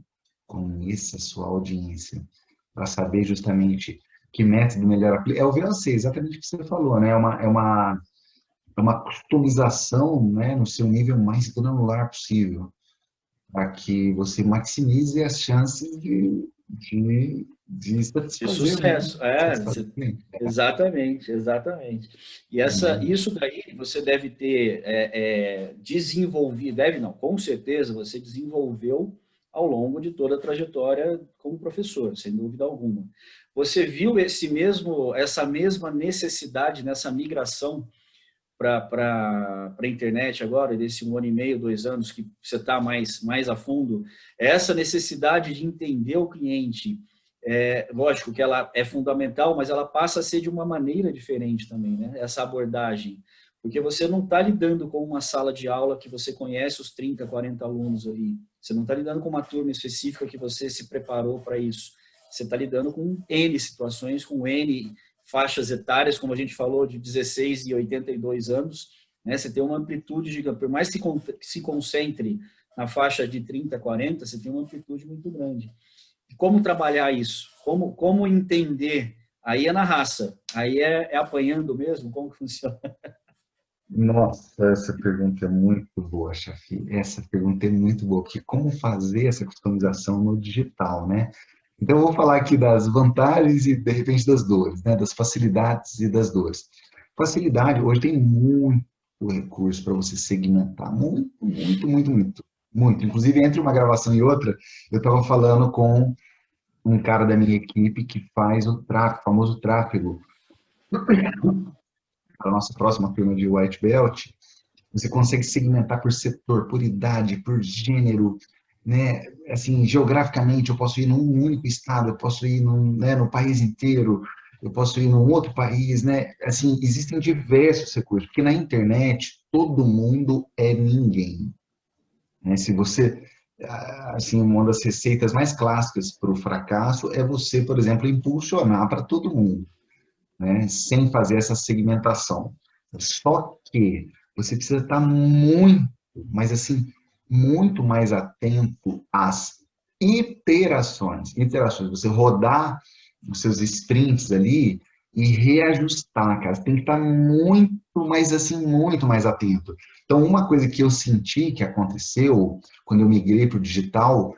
Conheça a sua audiência. Para saber justamente que método melhor aplicar. É o VLC, exatamente o que você falou, né? É uma customização, né, no seu nível mais granular possível, para que você maximize as chances de De satisfazer, né? sucesso, Satisfazer o cliente. exatamente, exatamente. E isso daí você deve ter desenvolvido, deve não, com certeza você desenvolveu ao longo de toda a trajetória como professor, sem dúvida alguma. Você viu essa mesma necessidade nessa migração para a internet agora, desse 1 ano e meio, 2 anos que você está mais a fundo, essa necessidade de entender o cliente, lógico que ela é fundamental, mas ela passa a ser de uma maneira diferente também, né? Essa abordagem, porque você não está lidando com uma sala de aula que você conhece os 30, 40 alunos ali, você não está lidando com uma turma específica que você se preparou para isso, você está lidando com N situações, com N faixas etárias, como a gente falou, de 16 e 82 anos, né? Você tem uma amplitude gigante, por mais que se concentre na faixa de 30, 40, você tem uma amplitude muito grande. E como trabalhar isso? Como entender? Aí é na raça, aí é apanhando mesmo, como que funciona? Nossa, essa pergunta é muito boa, Chafi. Essa pergunta é muito boa, porque como fazer essa customização no digital, né? Então, eu vou falar aqui das vantagens e, de repente, das dores, né? Das facilidades e das dores. Facilidade, hoje tem muito recurso para você segmentar. Muito, muito, muito, muito. Muito. Inclusive, entre uma gravação e outra, eu estava falando com um cara da minha equipe que faz o tráfego, o famoso tráfego, para a nossa próxima turma de White Belt. Você consegue segmentar por setor, por idade, por gênero, né? Assim, geograficamente, eu posso ir num único estado, eu posso ir no país inteiro, eu posso ir num outro país, né? Assim, existem diversos recursos, porque na internet todo mundo é ninguém, né? Se você, assim, uma das receitas mais clássicas para o fracasso é você, por exemplo, impulsionar para todo mundo, né? Sem fazer essa segmentação. Só que você precisa estar muito, mas assim, muito mais atento às iterações. Você rodar os seus sprints ali e reajustar, cara. Você tem que estar muito mais assim, muito mais atento. Então, uma coisa que eu senti que aconteceu quando eu migrei para o digital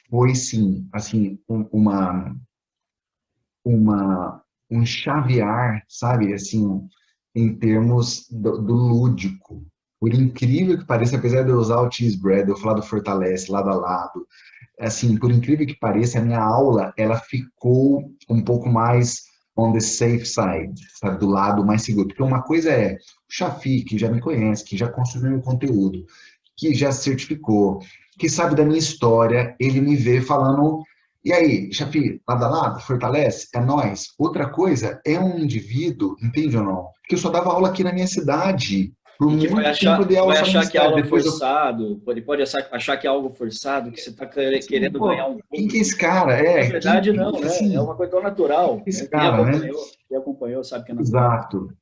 foi sim, assim, uma um chavear, sabe, assim, em termos do lúdico. Por incrível que pareça, apesar de eu usar o Cheese Bread, eu falar do Fortalece lado a lado, assim, por incrível que pareça, a minha aula, ela ficou um pouco mais on the safe side, sabe, do lado mais seguro. Porque uma coisa é o Chafi, que já me conhece, que já consumiu meu conteúdo, que já se certificou, que sabe da minha história, ele me vê falando E aí, Chafi, lado a lado, fortalece, é nós. Outra coisa é um indivíduo, entende ou não? Que eu só dava aula aqui na minha cidade. Por E muito tempo eu dei que aula vai só na minha achar que é cidade. aula Depois eu, forçado, pode achar que é algo forçado, que você está querendo ganhar pô, um quem que é público. esse cara? Na É, verdade, não, né? É assim, uma coisa tão natural, esse né? cara, né? Quem acompanhou sabe que é natural. Exato.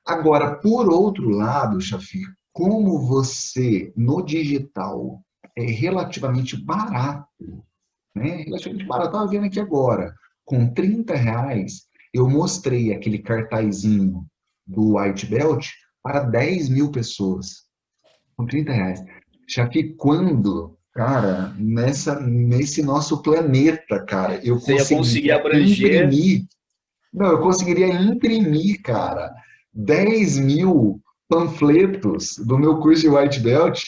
Agora, por outro lado, Shafir, como você no digital é relativamente barato, né? Relativamente barato, estava vendo aqui agora, com R$ 30, eu mostrei aquele cartazinho do White Belt para 10 mil pessoas, com R$ 30. Shafir, quando, cara, nesse nosso planeta, cara, eu Você ia conseguir conseguiria abranger. imprimir, não, eu conseguiria imprimir, cara, 10 mil panfletos do meu curso de White Belt,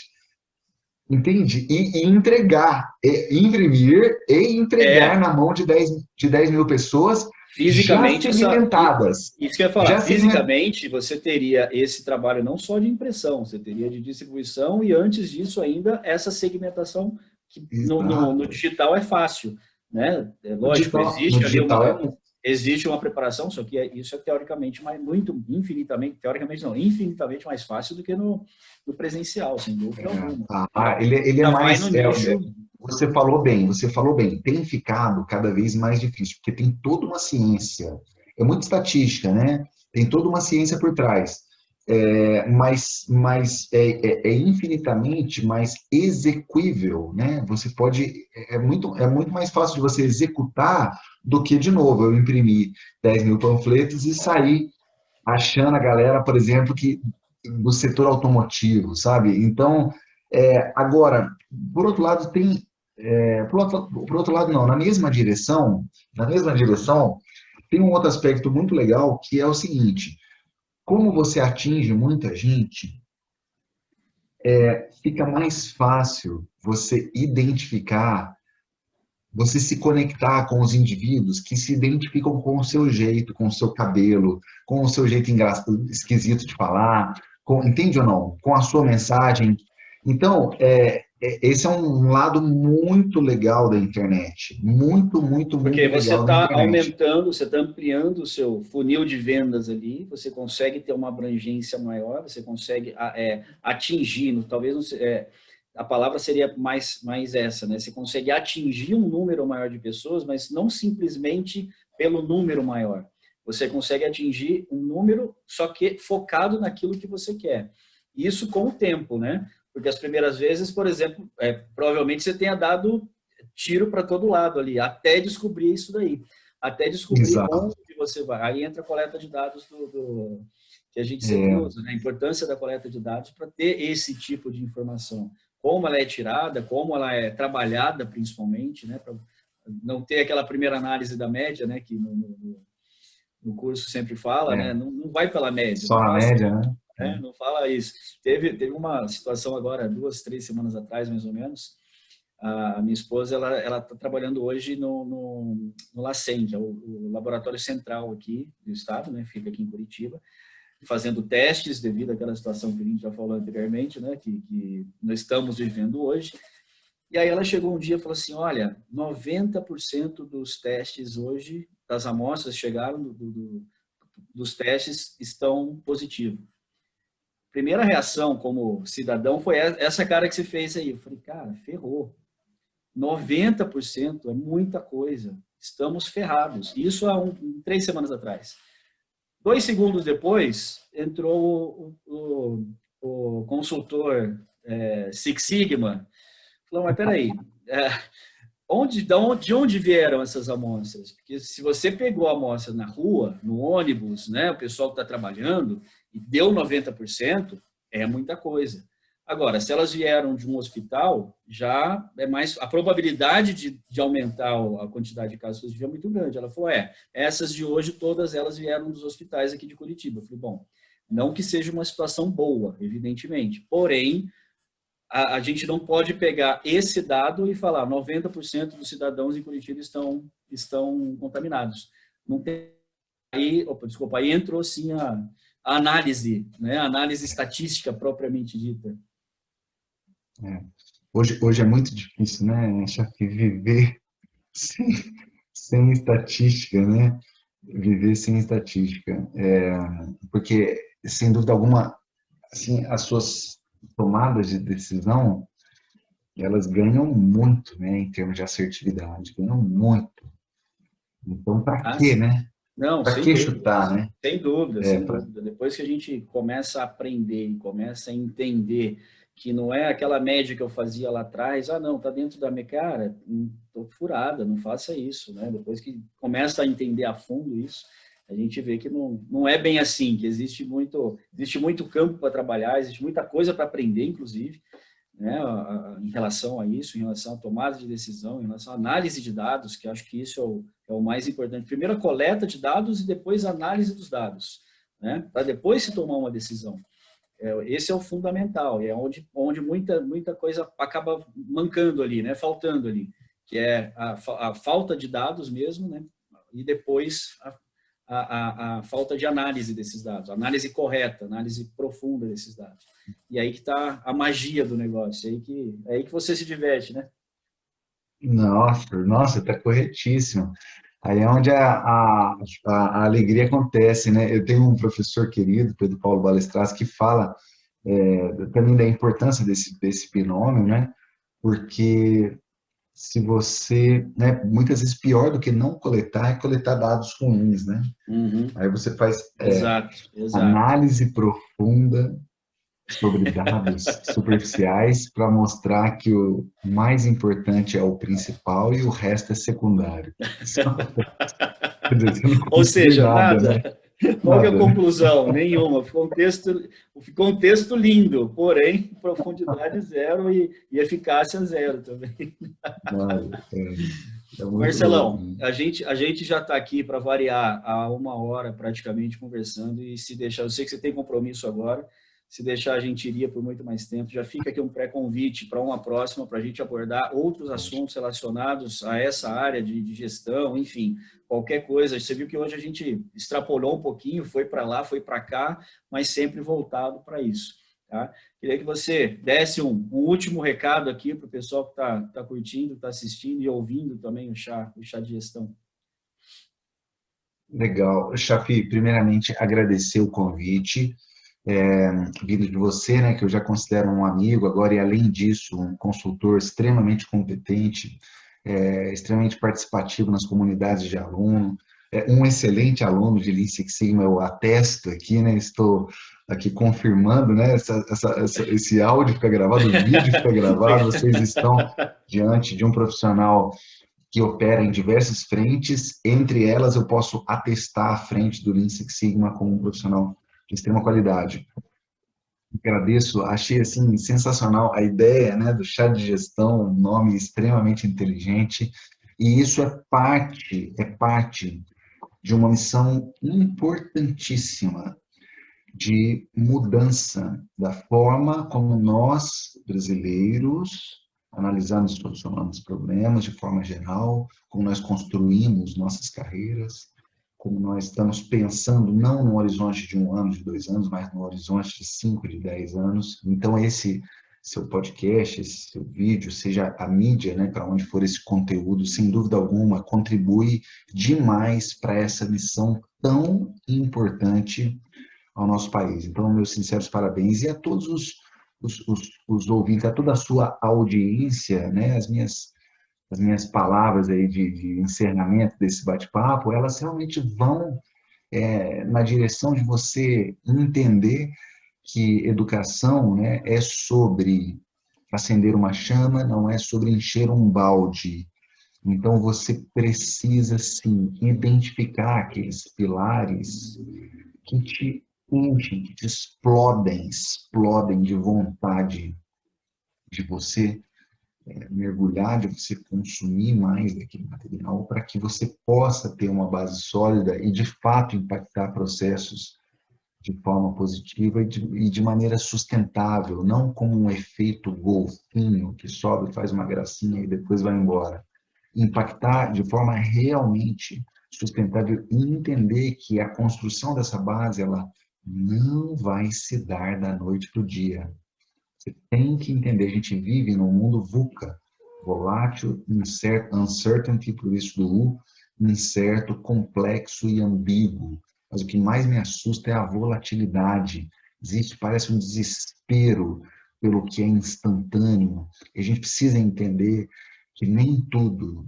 entende? E entregar, imprimir e entregar É, na mão de dez mil pessoas já fisicamente, segmentadas. isso que eu ia falar, Já segmentadas. fisicamente você teria esse trabalho não só de impressão, você teria de distribuição e antes disso ainda essa segmentação que no Exato. digital é fácil, né? É lógico, No existe ali digital existe uma preparação, só que isso é teoricamente infinitamente, teoricamente não, infinitamente mais fácil do que no presencial, sem dúvida alguma. ele é Já vai no mais. nicho. Você falou bem, tem ficado cada vez mais difícil, porque tem toda uma ciência, é muita estatística, né? Tem toda uma ciência por trás. Mas é infinitamente mais execuível, né? Você pode, é muito mais fácil de você executar do que, de novo, eu imprimir 10 mil panfletos e sair achando a galera, por exemplo, que do setor automotivo, sabe? Então, agora, por outro lado, por outro lado, não, na mesma direção, tem um outro aspecto muito legal que é o seguinte: como você atinge muita gente, fica mais fácil você identificar, você se conectar com os indivíduos que se identificam com o seu jeito, com o seu cabelo, com o seu jeito esquisito de falar, entende ou não? Com a sua mensagem. Então, esse é um lado muito legal da internet. Muito, muito, Porque muito você legal da está internet. aumentando, você está ampliando o seu funil de vendas ali, você consegue ter uma abrangência maior, você consegue atingir, talvez não a palavra seria mais essa, né? Você consegue atingir um número maior de pessoas, mas não simplesmente pelo número maior. Você consegue atingir um número, só que focado naquilo que você quer. Isso com o tempo, né? Porque as primeiras vezes, por exemplo, provavelmente você tenha dado tiro para todo lado ali, até descobrir isso daí, até descobrir Exato. onde você vai. Aí entra a coleta de dados que a gente sempre É, usa, né? A importância da coleta de dados para ter esse tipo de informação. Como ela é tirada, como ela é trabalhada, principalmente, né? Para não ter aquela primeira análise da média, né? Que no curso sempre fala, né? é, Não vai pela média, só não na faça, média, né? né? Não fala isso. Teve uma situação agora, 2, 3 semanas atrás, mais ou menos. A minha esposa, ela está trabalhando hoje no LACEN, que é o laboratório central aqui do estado, né? Fica aqui em Curitiba, fazendo testes devido àquela situação que a gente já falou anteriormente, né? Que nós estamos vivendo hoje. E aí ela chegou um dia e falou assim, olha, 90% dos testes hoje, das amostras chegaram dos testes estão positivos. Primeira reação como cidadão foi essa cara que você fez aí. Eu falei, cara, ferrou. 90% é muita coisa. Estamos ferrados. Isso há 3 semanas atrás. 2 segundos depois, entrou o consultor Six Sigma. Falou, mas peraí, de onde vieram essas amostras? Porque se você pegou a amostra na rua, no ônibus, né, o pessoal que está trabalhando, e deu 90%, é muita coisa. Agora, se elas vieram de um hospital, já é mais. A probabilidade de aumentar a quantidade de casos positivos é muito grande. Ela falou: essas de hoje, todas elas vieram dos hospitais aqui de Curitiba. Eu falei: bom, não que seja uma situação boa, evidentemente, porém, a gente não pode pegar esse dado e falar 90% dos cidadãos em Curitiba estão contaminados. Não tem desculpa, aí entrou sim a análise, né? A análise estatística propriamente dita. É. Hoje é muito difícil, né, chefe, viver sem, sem estatística, né? Viver sem estatística. Porque, sem dúvida alguma, assim, as suas tomadas de decisão, elas ganham muito, né, em termos de assertividade, ganham muito. Então, para Ah, quê, né? não, Para sem que dúvida, chutar, né? sem dúvida, É, sem dúvida. Depois que a gente começa a aprender e começa a entender que não é aquela média que eu fazia lá atrás, ah, não, tá dentro da minha cara, tô furada, não faça isso, né? Depois que começa a entender a fundo isso, a gente vê que não é bem assim, que existe muito campo para trabalhar, existe muita coisa para aprender, inclusive, né, em relação a isso, em relação à tomada de decisão, em relação à análise de dados, que acho que isso é o mais importante. Primeiro a coleta de dados e depois a análise dos dados, né, para depois se tomar uma decisão. Esse é o fundamental, e é onde muita coisa acaba mancando ali, né, faltando ali, que é a falta de dados mesmo, né, e depois a falta de análise desses dados, análise correta, análise profunda desses dados. E aí que está a magia do negócio, é aí que você se diverte, né? nossa, tá corretíssimo. Aí é onde a alegria acontece, né? Eu tenho um professor querido, Pedro Paulo Balestras, que fala também da importância desse binômio, né? Porque se você, né, muitas vezes pior do que não coletar é coletar dados ruins, né? Uhum. Aí você faz Exato, exato. análise profunda sobre dados superficiais para mostrar que o mais importante é o principal e o resto é secundário. Quer dizer, você não Ou conclui seja, nada, né? nada. Qual que é a Nada, né? conclusão? Nenhuma. Ficou um texto lindo, porém, profundidade zero e eficácia zero também. Nada. É muito louco, Marcelão, né? a gente já está aqui para variar há uma hora praticamente conversando e se deixar, eu sei que você tem compromisso agora, se deixar a gente iria por muito mais tempo. Já fica aqui um pré-convite para uma próxima, para a gente abordar outros assuntos relacionados a essa área de gestão, enfim, qualquer coisa. Você viu que hoje a gente extrapolou um pouquinho, foi para lá, foi para cá, mas sempre voltado para isso. Tá? Queria que você desse um último recado aqui para o pessoal que está curtindo, está assistindo e ouvindo também o chá de gestão. Legal. Chafi, primeiramente agradecer o convite, vindo de você, né, que eu já considero um amigo agora, e além disso, um consultor extremamente competente, extremamente participativo nas comunidades de aluno, um excelente aluno de Lean Six Sigma, eu atesto aqui, né, estou aqui confirmando, né, esse áudio fica gravado, o vídeo fica gravado, vocês estão diante de um profissional que opera em diversas frentes, entre elas eu posso atestar a frente do Lean Six Sigma como um profissional de extrema qualidade. Agradeço, achei assim sensacional a ideia, né, do chá de gestão, um nome extremamente inteligente, e isso é parte de uma missão importantíssima de mudança da forma como nós, brasileiros, analisamos e solucionamos problemas de forma geral, como nós construímos nossas carreiras, como nós estamos pensando não no horizonte de 1 ano, de 2 anos, mas no horizonte de 5, de 10 anos. Então, esse seu podcast, esse seu vídeo, seja a mídia, né, para onde for esse conteúdo, sem dúvida alguma, contribui demais para essa missão tão importante ao nosso país. Então, meus sinceros parabéns e a todos os ouvintes, a toda a sua audiência, né? As minhas palavras aí de encerramento desse bate-papo, elas realmente vão na direção de você entender que educação, né, é sobre acender uma chama, não é sobre encher um balde. Então, você precisa, sim, identificar aqueles pilares que te enchem, que te explodem de vontade de você mergulhar, de você consumir mais daquele material, para que você possa ter uma base sólida e, de fato, impactar processos de forma positiva e de maneira sustentável, não como um efeito golfinho que sobe, faz uma gracinha e depois vai embora. Impactar de forma realmente sustentável e entender que a construção dessa base, ela não vai se dar da noite para o dia. Você tem que entender, a gente vive num mundo VUCA, volátil, incerto, uncertainty, por isso do U, incerto, complexo e ambíguo. Mas o que mais me assusta é a volatilidade. Existe, parece um desespero pelo que é instantâneo. E a gente precisa entender que nem tudo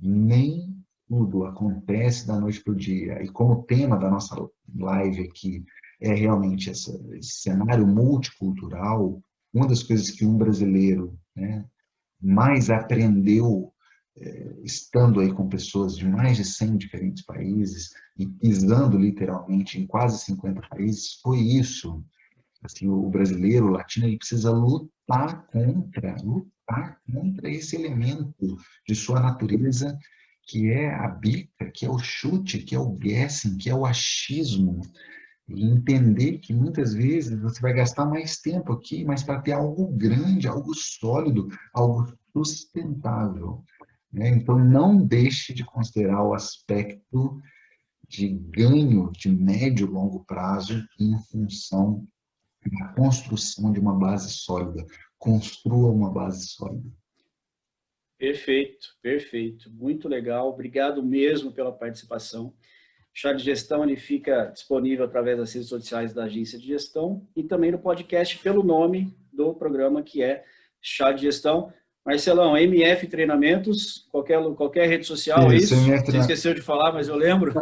acontece da noite para o dia. E como o tema da nossa live aqui é realmente esse cenário multicultural, uma das coisas que um brasileiro, né, mais aprendeu estando aí com pessoas de mais de 100 diferentes países e pisando literalmente em quase 50 países, foi isso. Assim, o brasileiro, o latino, ele precisa lutar contra esse elemento de sua natureza, que é a bica, que é o chute, que é o guessing, que é o achismo, e entender que muitas vezes você vai gastar mais tempo aqui, mas para ter algo grande, algo sólido, algo sustentável, né? Então, não deixe de considerar o aspecto de ganho de médio e longo prazo em função da construção de uma base sólida. Construa uma base sólida. Perfeito, perfeito. Muito legal. Obrigado mesmo pela participação. O Chá de Gestão ele fica disponível através das redes sociais da Agência de Gestão e também no podcast pelo nome do programa, que é Chá de Gestão. Marcelão, MF Treinamentos, qualquer rede social, é Isso, isso? MF, Você esqueceu de falar, mas eu lembro.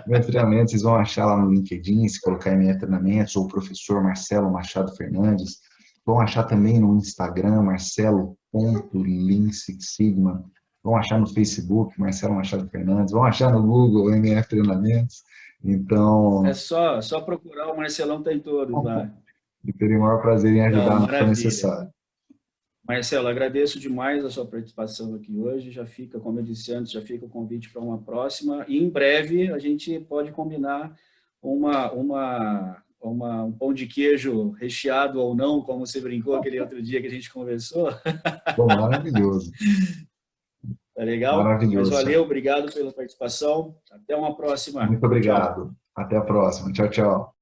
MF Treinamentos, vocês vão achar lá no LinkedIn, se colocar MF Treinamentos, ou o professor Marcelo Machado Fernandes. Vão achar também no Instagram, marcelo.lean6sigma. Vão achar no Facebook, Marcelo Machado Fernandes. Vão achar no Google, MF Treinamentos. Então, É só procurar, o Marcelão está em todos lá. eu teria o maior prazer em Então, ajudar no que for maravilha. necessário. Marcelo, agradeço demais a sua participação aqui hoje. Já fica, como eu disse antes, já fica o convite para uma próxima. E em breve a gente pode combinar um pão de queijo recheado ou não, como você brincou aquele outro dia que a gente conversou. Bom, maravilhoso. Tá legal? Mas Maravilhoso, valeu, Thiago. obrigado pela participação. Até uma próxima. Muito Tchau, tchau. obrigado. Até a próxima. Tchau, tchau.